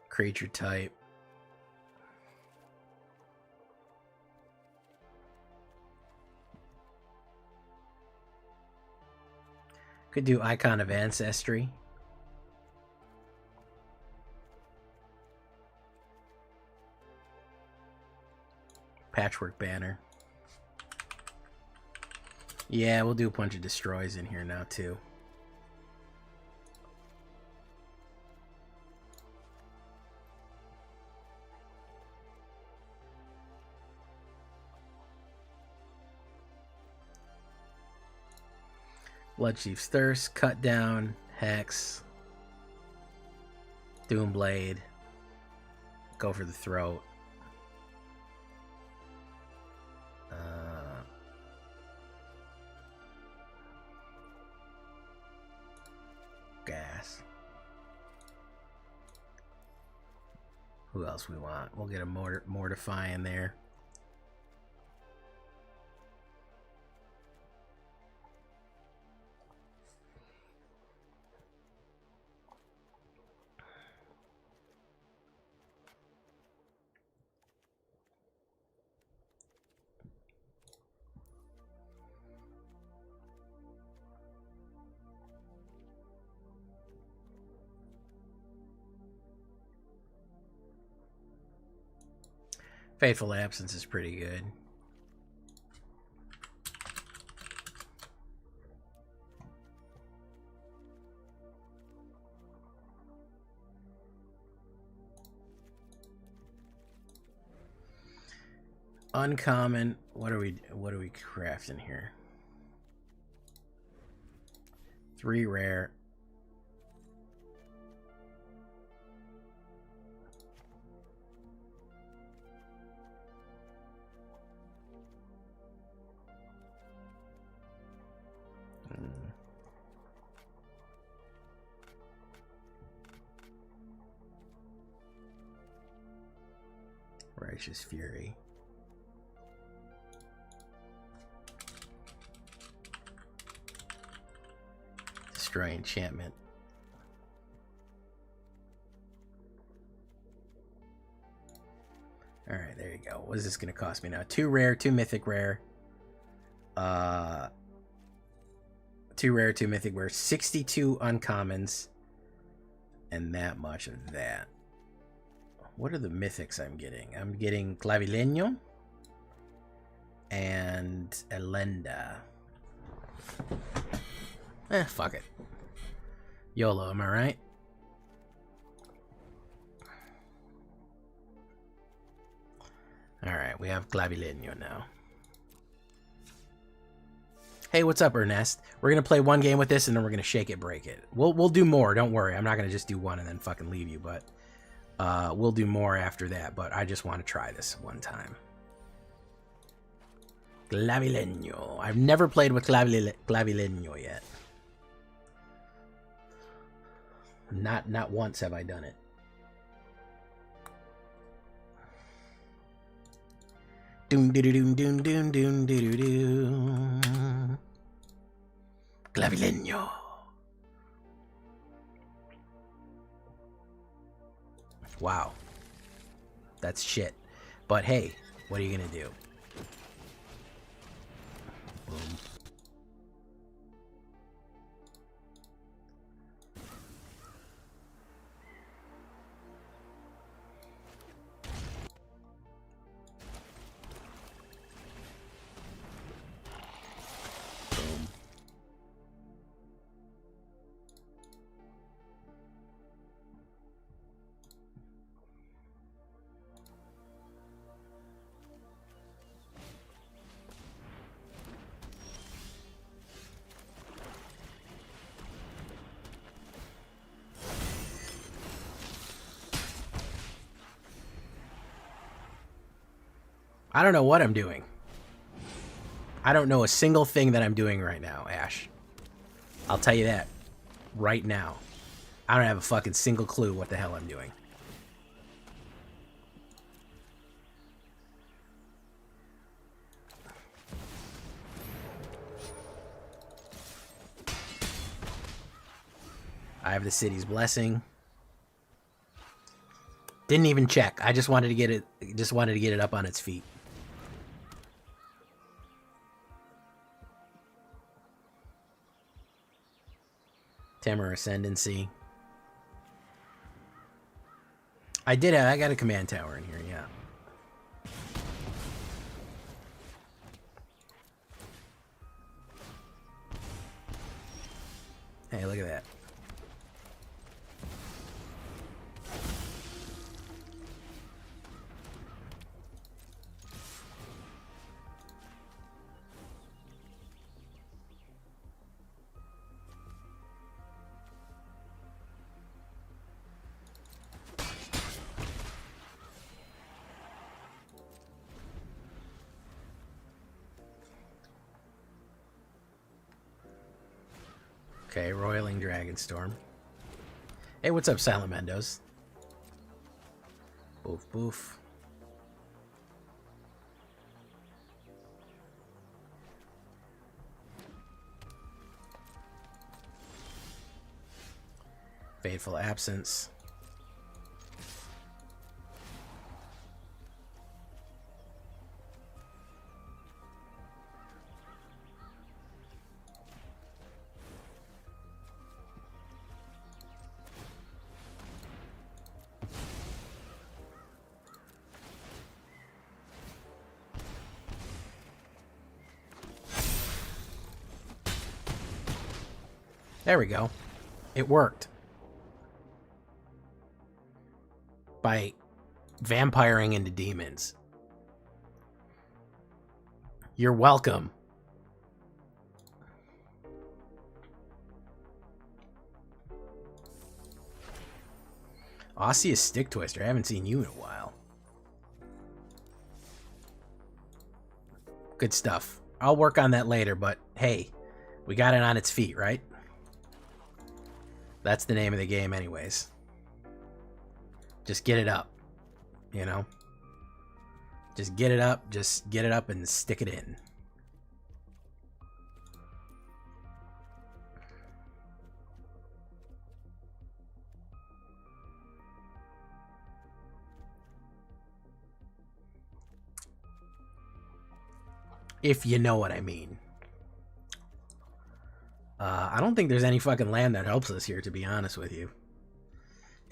Creature type. Could do Icon of Ancestry. Patchwork Banner. Yeah, we'll do a bunch of destroys in here now too. Bloodchief's Thirst, Cut Down, Hex, Doomblade, Go for the Throat. Gas. Who else we want? We'll get a Mortify in there. Fateful Absence is pretty good. Uncommon. What are we crafting here? 3 rare. Righteous Fury. Destroy Enchantment. Alright, there you go. What is this going to cost me now? 2 rare, 2 mythic rare. 2 rare, 2 mythic rare. 62 uncommons. And that much of that. What are the mythics I'm getting? I'm getting Clavileño and Elenda. Fuck it. YOLO, am I right? Alright, we have Clavileño now. Hey, what's up, Ernest? We're gonna play one game with this, and then we're gonna shake it, break it. We'll do more. Don't worry. I'm not gonna just do one and then fucking leave you, but we'll do more after that. But I just want to try this one time. Clavileño. I've never played with Clavileño yet. Not once have I done it. Doom doo doom doom doom doom doo doo. Clavileño. Wow. That's shit. But hey, what are you gonna do? Boom. I don't know what I'm doing. I don't know a single thing that I'm doing right now, Ash. I'll tell you that right now. I don't have a fucking single clue what the hell I'm doing. I have the city's blessing. Didn't even check. I just wanted to get it. Just wanted to get it up on its feet. Temur Ascendancy. I got a command tower in here, yeah. Hey, look at that. Okay, Roiling Dragonstorm. Hey, what's up, Silent Mendos? Boof, boof. Fateful Absence. There we go. It worked. By vampiring into demons. You're welcome. Osseous Stick Twister. I haven't seen you in a while. Good stuff. I'll work on that later, but hey, we got it on its feet, right? That's the name of the game anyways. Just get it up, you know? Just get it up and stick it in. If you know what I mean. I don't think there's any fucking land that helps us here, to be honest with you.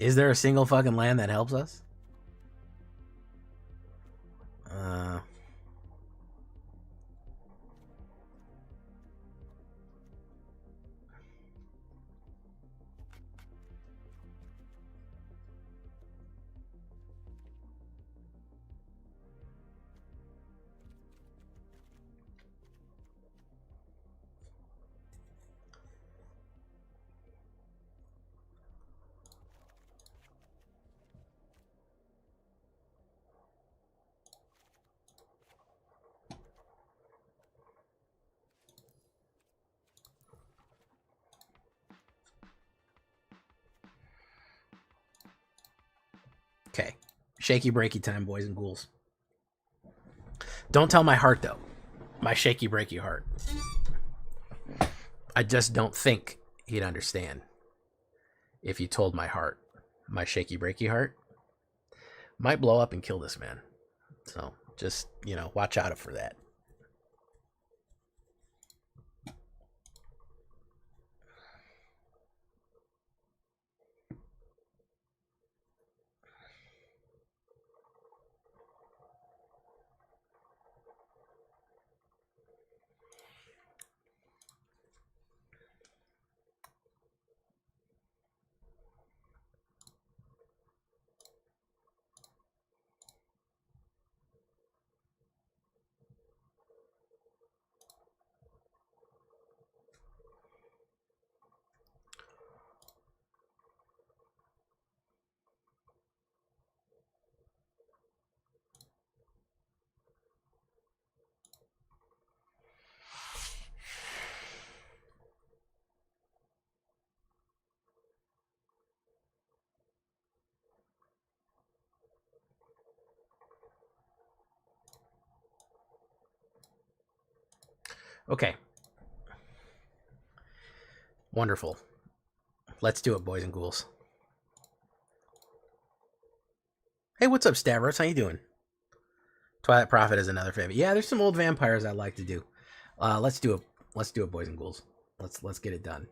Is there a single fucking land that helps us? Shaky breaky time, boys and ghouls. Don't tell my heart, though. My shaky breaky heart. I just don't think he'd understand if you told my heart. My shaky breaky heart might blow up and kill this man. So just, you know, watch out for that. Okay. Wonderful. Let's do it, boys and ghouls. Hey, what's up, Stavros? How you doing? Twilight Prophet is another favorite. Yeah, there's some old vampires I like to do. Let's do it, boys and ghouls. Let's get it done.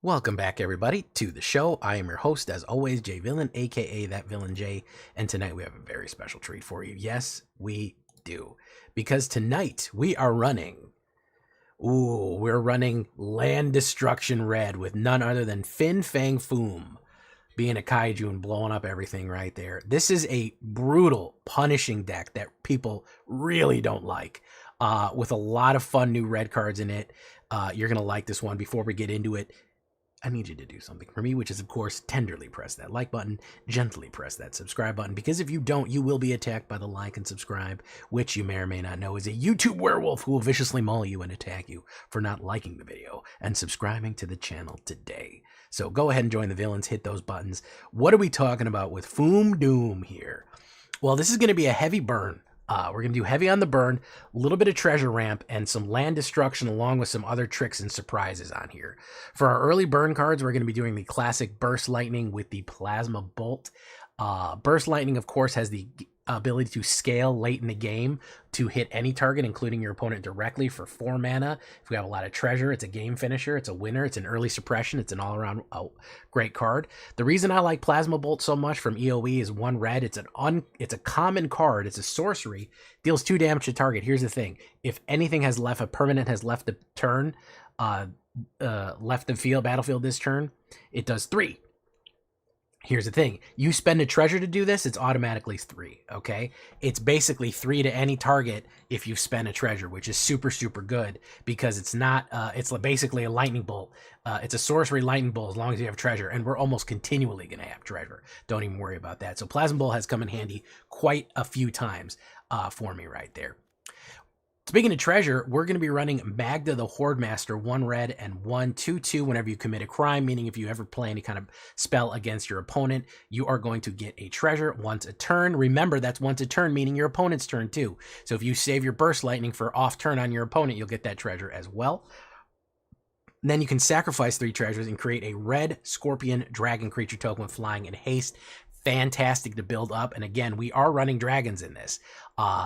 Welcome back, everybody, to the show. I am your host, as always, Jay Villain, aka That Villain Jay, and tonight we have a very special treat for you. Yes, we do, because tonight we are running. We're running Land Destruction Red with none other than Fin Fang Foom being a kaiju and blowing up everything right there. This is a brutal, punishing deck that people really don't like, with a lot of fun new red cards in it. You're going to like this one. Before we get into it, I need you to do something for me, which is, of course, tenderly press that like button, gently press that subscribe button, because if you don't, you will be attacked by the like and subscribe, which you may or may not know is a YouTube werewolf who will viciously maul you and attack you for not liking the video and subscribing to the channel today. So go ahead and join the villains, hit those buttons. What are we talking about with Foom Doom here? Well, this is going to be a heavy burn. We're going to do heavy on the burn, a little bit of treasure ramp, and some land destruction along with some other tricks and surprises on here. For our early burn cards, we're going to be doing the classic Burst Lightning with the Plasma Bolt. Burst Lightning, of course, has the ability to scale late in the game to hit any target, including your opponent directly, for 4 mana. If we have a lot of treasure, it's a game finisher, it's a winner, it's an early suppression, it's an all-around great card. The reason I like Plasma Bolt so much from EOE is 1 red. It's a common card. It's a sorcery, deals 2 damage to target. Here's the thing: if anything has left, a permanent has left the turn, left the battlefield this turn, it does 3. Here's the thing: you spend a treasure to do this, it's automatically 3, okay? It's basically 3 to any target if you spend a treasure, which is super, super good, because it's not, it's basically a lightning bolt. It's a sorcery lightning bolt as long as you have treasure, and we're almost continually going to have treasure. Don't even worry about that. So Plasma Bolt has come in handy quite a few times for me right there. Speaking of treasure, we're going to be running Magda the Horde Master, 1 red and 1 2/2 whenever you commit a crime, meaning if you ever play any kind of spell against your opponent, you are going to get a treasure once a turn. Remember, that's once a turn, meaning your opponent's turn too. So if you save your Burst Lightning for off turn on your opponent, you'll get that treasure as well. Then you can sacrifice 3 treasures and create a red Scorpion Dragon creature token with flying and haste. Fantastic to build up, and again, we are running dragons in this,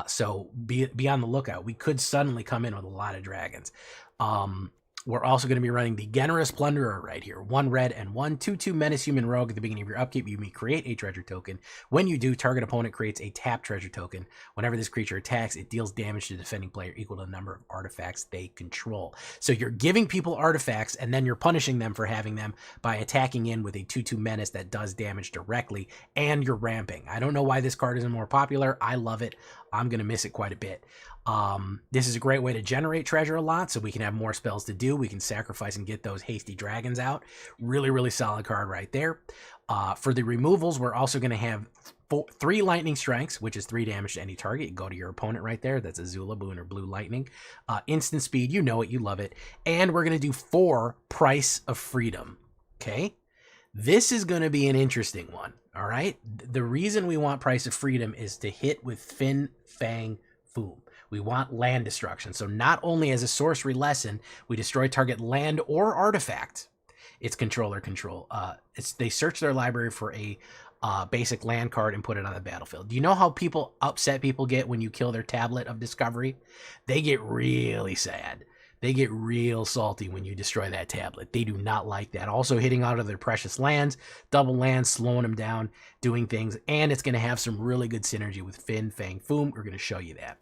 so be on the lookout. We could suddenly come in with a lot of dragons. We're also going to be running the Generous Plunderer right here. 1 red and 1 2/2 Menace Human Rogue. At the beginning of your upkeep, you may create a treasure token. When you do, target opponent creates a tap treasure token. Whenever this creature attacks, it deals damage to the defending player equal to the number of artifacts they control. So you're giving people artifacts, and then you're punishing them for having them by attacking in with a 2/2 Menace that does damage directly, and you're ramping. I don't know why this card isn't more popular. I love it. I'm going to miss it quite a bit. This is a great way to generate treasure a lot, so we can have more spells to do. We can sacrifice and get those hasty dragons out. Really, really solid card right there. For the removals, we're also going to have 3 lightning strikes, which is 3 damage to any target. You go to your opponent right there. That's a Zula Boon or blue lightning. Instant speed, you know it, you love it. And we're going to do 4 price of freedom. Okay, this is going to be an interesting one. All right, the reason we want price of freedom is to hit with Fin Fang Foom. We want land destruction. So not only as a sorcery lesson, we destroy target land or artifact. It's controller control. They search their library for a basic land card and put it on the battlefield. Do you know how upset people get when you kill their tablet of discovery? They get really sad. They get real salty when you destroy that tablet. They do not like that. Also hitting out of their precious lands, double lands, slowing them down, doing things. And it's going to have some really good synergy with Fin Fang Foom. We're going to show you that.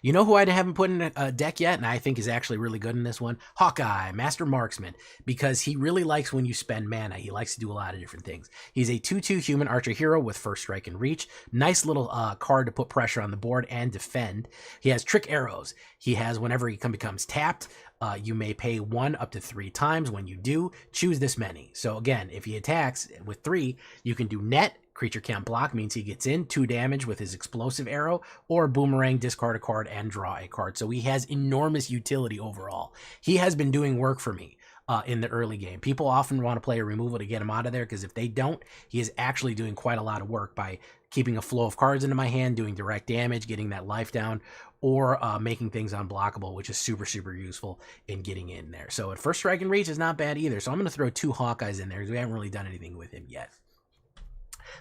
You know who I haven't put in a deck yet, and I think is actually really good in this one? Hawkeye, Master Marksman, because he really likes when you spend mana. He likes to do a lot of different things. He's a 2/2 human archer hero with first strike and reach. Nice little card to put pressure on the board and defend. He has trick arrows. He has, whenever he becomes tapped, you may pay 1 up to 3 times. When you do, choose this many. So again, if he attacks with 3, you can do net. Creature can't block means he gets in 2 damage with his explosive arrow, or boomerang, discard a card and draw a card. So he has enormous utility overall. He has been doing work for me in the early game. People often want to play a removal to get him out of there, because if they don't, he is actually doing quite a lot of work by keeping a flow of cards into my hand, doing direct damage, getting that life down, or making things unblockable, which is super, super useful in getting in there. So at first strike and reach is not bad either. So I'm going to throw 2 Hawkeyes in there because we haven't really done anything with him yet.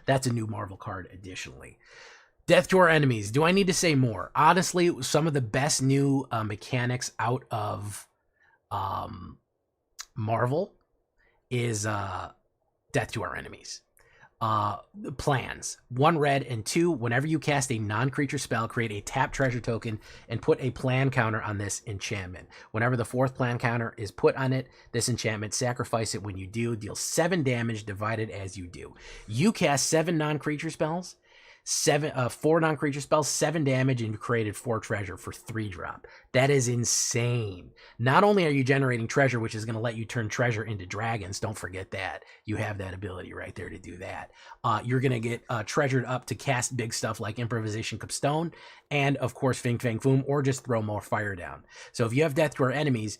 That's a new Marvel card additionally. Death to our enemies. Do I need to say more? Honestly, some of the best new mechanics out of Marvel is Death to our enemies. Plans. 1 red and 2. Whenever you cast a non-creature spell, create a tap treasure token and put a plan counter on this enchantment. Whenever the 4th plan counter is put on it, this enchantment, sacrifice it when you do. Deal 7 damage divided as you do. You cast 7 non-creature spells. 4 non-creature spells, 7 damage, and you created 4 treasure for 3 drop. That is insane. Not only are you generating treasure, which is going to let you turn treasure into dragons, don't forget that. You have that ability right there to do that. You're going to get treasured up to cast big stuff like Improvisation Capstone, and of course Fin Fang Foom, or just throw more fire down. So if you have Death to our enemies,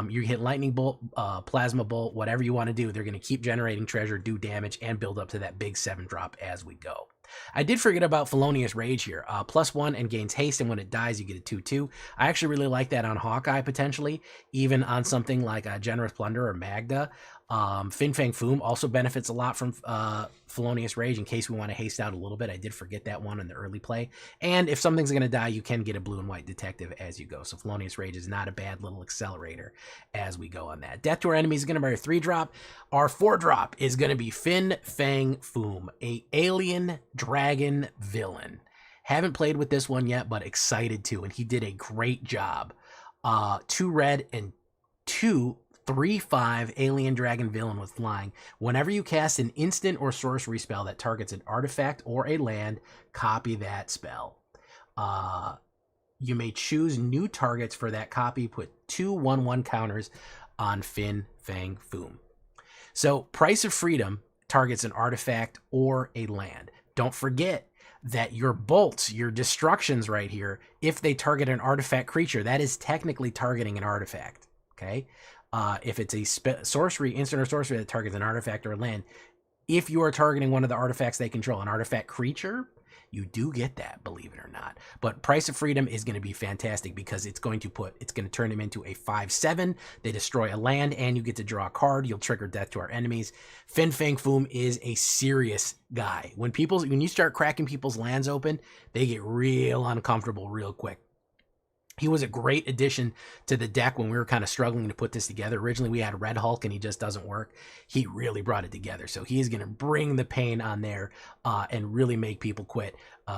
you hit lightning bolt, plasma bolt, whatever you want to do, they're going to keep generating treasure, do damage, and build up to that big 7 drop as we go. I did forget about Felonious Rage here. +1 and gains haste, and when it dies, you get a 2/2. I actually really like that on Hawkeye, potentially, even on something like Generous Plunder or Magda. Fin Fang Foom also benefits a lot from Felonious Rage in case we want to haste out a little bit. I did forget that one in the early play. And if something's going to die, you can get a blue and white detective as you go. So Felonious Rage is not a bad little accelerator as we go on that. Death to our enemies is going to be our 3-drop. Our 4-drop is going to be Fin Fang Foom, a alien dragon villain. Haven't played with this one yet, but excited to, and he did a great job. 2 red and 2 3/5 alien dragon villain with flying. Whenever you cast an instant or sorcery spell that targets an artifact or a land, copy that spell. You may choose new targets for that copy. Put 2 1/1 counters on Fin Fang Foom. So Price of Freedom targets an artifact or a land. Don't forget that your bolts, your destructions right here, if they target an artifact creature, that is technically targeting an artifact. Okay. If it's a sorcery, instant or sorcery that targets an artifact or a land, if you are targeting one of the artifacts they control, an artifact creature, you do get that, believe it or not. But Price of Freedom is going to be fantastic because it's going to turn him into a 5/7. They destroy a land and you get to draw a card. You'll trigger Death to our enemies. Fin Fang Foom is a serious guy. When you start cracking people's lands open, they get real uncomfortable real quick. He was a great addition to the deck when we were kind of struggling to put this together. Originally, we had Red Hulk, and he just doesn't work. He really brought it together. So he's going to bring the pain on there and really make people quit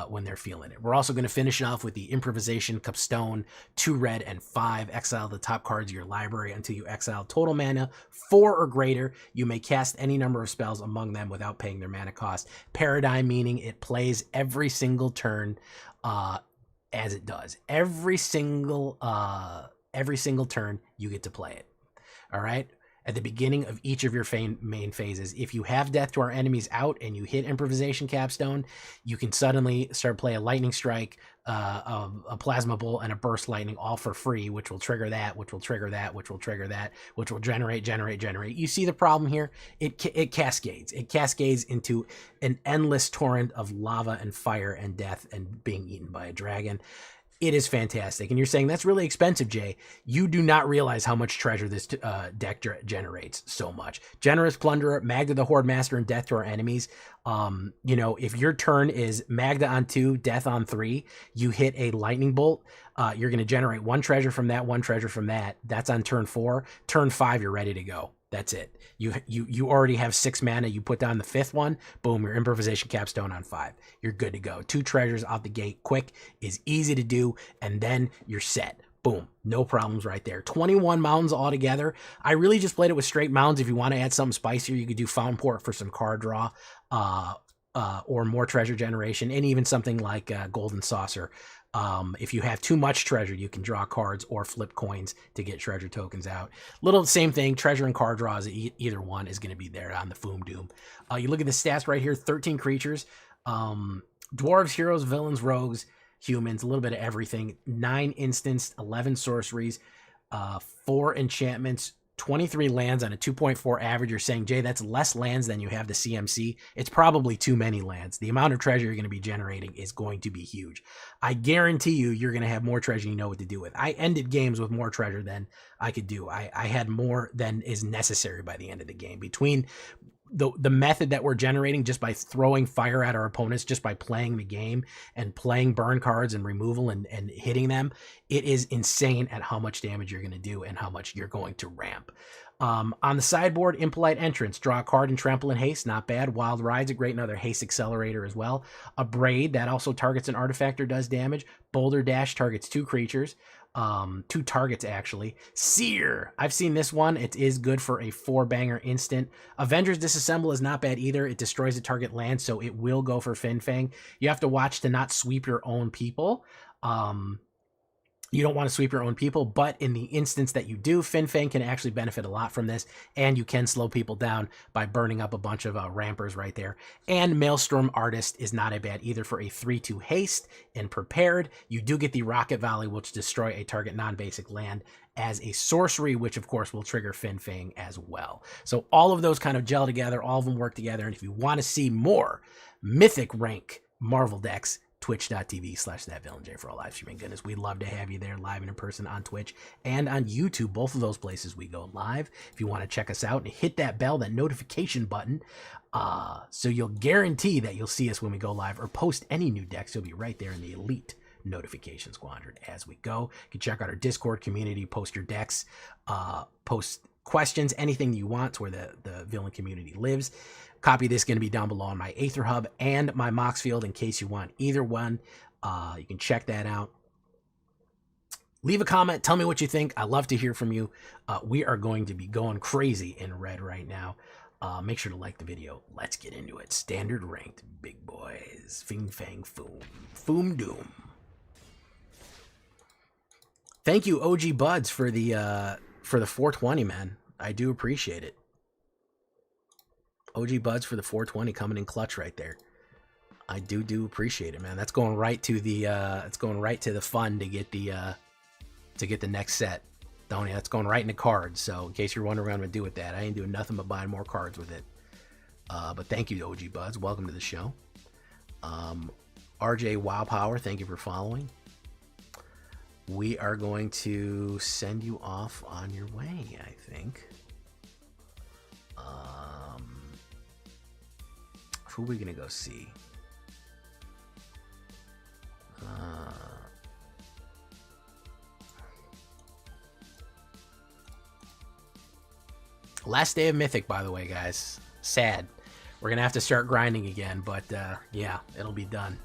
when they're feeling it. We're also going to finish off with the Improvisation Capstone, 2 red and 5. Exile the top cards of your library until you exile total mana 4 or greater. You may cast any number of spells among them without paying their mana cost. Paradigm, meaning it plays every single turn as it does. Every single turn you get to play it. All right. at the beginning of each of your main phases. If you have death to our enemies out and you hit improvisation capstone, you can suddenly start play a lightning strike, a plasma bolt, and a burst lightning all for free, which will trigger that, which will trigger that, which will trigger that, which will generate. You see the problem here? It cascades. It cascades into an endless torrent of lava and fire and death and being eaten by a dragon. It is fantastic. And you're saying that's really expensive, Jay. You do not realize how much treasure this deck generates. So much. Generous Plunderer, Magda the Horde Master, and Death to our enemies. You know, if your turn is Magda on 2, Death on 3, you hit a lightning bolt. You're going to generate 1 treasure from that, 1 treasure from that. That's on turn 4. Turn 5, you're ready to go. That's it. You already have 6 mana. You put down the 5th one. Boom, your improvisation capstone on 5. You're good to go. 2 treasures out the gate. Quick is easy to do. And then you're set. Boom. No problems right there. 21 mounds altogether. I really just played it with straight mounds. If you want to add something spicier, you could do Fountain Port for some card draw. Or more treasure generation. And even something like Golden Saucer. If you have too much treasure, you can draw cards or flip coins to get treasure tokens out. Little same thing, treasure and card draws, either one is going to be there on the Foom Doom. You look at the stats right here, 13 creatures, dwarves, heroes, villains, rogues, humans, a little bit of everything, 9 instants, 11 sorceries, 4 enchantments, 23 lands on a 2.4 average. You're saying, Jay, that's less lands than you have the CMC. It's probably too many lands. The amount of treasure you're going to be generating is going to be huge. I guarantee you're going to have more treasure you know what to do with. I ended games with more treasure than I could do. I had more than is necessary by the end of the game. Between the method that we're generating just by throwing fire at our opponents, just by playing the game and playing burn cards and removal and hitting them, it is insane at how much damage you're going to do and how much you're going to ramp. On the sideboard, Impolite Entrance, draw a card and trample and haste, not bad. Wild Ride's a great another haste accelerator as well. A Braid, that also targets an artifact or does damage. Boulder Dash targets 2 creatures. 2 targets actually. Seer, I've seen this one. It is good for a 4-banger instant. Avengers Disassemble is not bad either. It destroys a target land, so it will go for Fin Fang. You have to watch to not sweep your own people. You don't want to sweep your own people, but in the instance that you do, Fin Fang can actually benefit a lot from this, and you can slow people down by burning up a bunch of rampers right there. And Maelstrom Artist is not a bad either for a 3/2 haste and prepared. You do get the Rocket Volley, which destroy a target non-basic land as a sorcery, which of course will trigger Fin Fang as well. So all of those kind of gel together, all of them work together, and if you want to see more Mythic rank Marvel decks, twitch.tv/thatvillainj for all live streaming. Goodness, we'd love to have you there live and in person on Twitch and on YouTube. Both of those places we go live. If you want to check us out, and hit that bell, that notification button, so you'll guarantee that you'll see us when we go live or post any new decks. You'll be right there in the elite notification squadron as we go. You can check out our Discord community, post your decks, post questions, anything you want. It's where the villain community lives. Copy this going to be down below on my AetherHub and my Moxfield in case you want either one. You can check that out. Leave a comment. Tell me what you think. I love to hear from you. We are going to be going crazy in red right now. Make sure to like the video. Let's get into it. Standard ranked big boys. Fin Fang Foom. Foom Doom. Thank you, OG Buds, for the 420, man. I do appreciate it. OG Buds for the 420 coming in clutch right there. I do appreciate it, man. That's going right to the fund to get the next set. Tony, that's going right into cards. So in case you're wondering what I'm gonna do with that, I ain't doing nothing but buying more cards with it. But thank you, OG Buds. Welcome to the show. RJ Wow Power, thank you for following. We are going to send you off on your way, I think. Who are we gonna go see? Last day of Mythic, by the way, guys. Sad. We're gonna have to start grinding again, but yeah, it'll be done.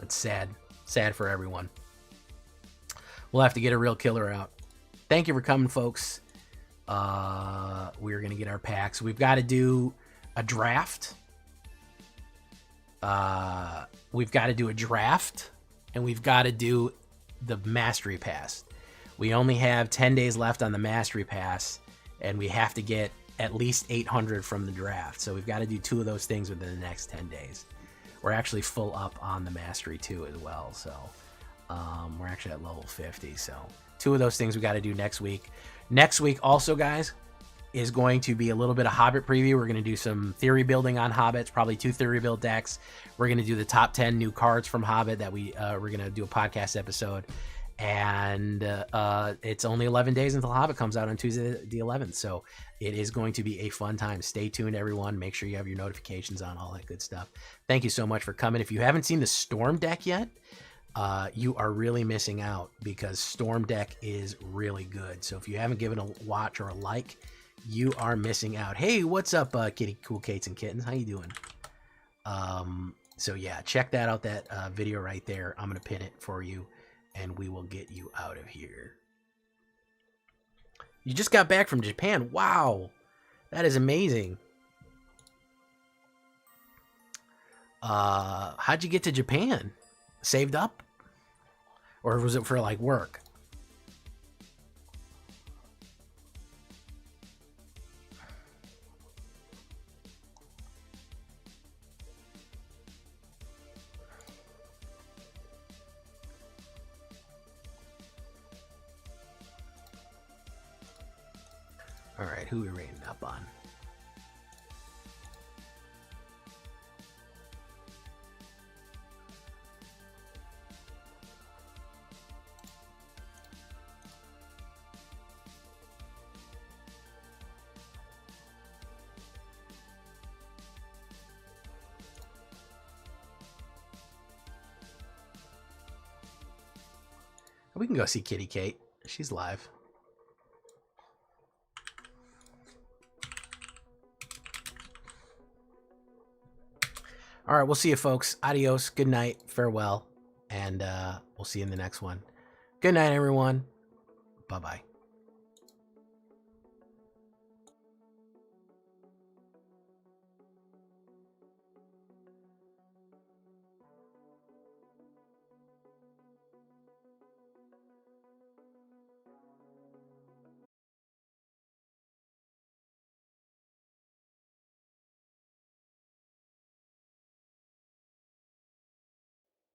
It's sad. Sad for everyone. We'll have to get a real killer out. Thank you for coming, folks. We're gonna get our packs. We've got to do a draft. We've got to do a draft, and we've got to do the Mastery Pass. We only have 10 days left on the Mastery Pass, and we have to get at least 800 from the draft. So we've got to do 2 of those things within the next 10 days. We're actually full up on the Mastery 2 as well. So we're actually at level 50. So 2 of those things we got to do next week. Next week also, guys, is going to be a little bit of Hobbit preview. We're going to do some theory building on Hobbits, probably 2 theory build decks. We're going to do the top 10 new cards from Hobbit that we're going to do a podcast episode. And it's only 11 days until Hobbit comes out on Tuesday the 11th. So it is going to be a fun time. Stay tuned, everyone. Make sure you have your notifications on, all that good stuff. Thank you so much for coming. If you haven't seen the Storm deck yet, you are really missing out, because Storm deck is really good. So if you haven't given a watch or a like, you are missing out. Hey, what's up, kitty cool Kates and kittens? How you doing? So yeah, check that out, that video right there. I'm going to pin it for you, and we will get you out of here. You just got back from Japan. Wow. That is amazing. How'd you get to Japan? Saved up? Or was it for like work? All right, who are we rating up on? We can go see Kitty Kate. She's live. All right, we'll see you, folks. Adios. Good night. Farewell. And we'll see you in the next one. Good night, everyone. Bye-bye.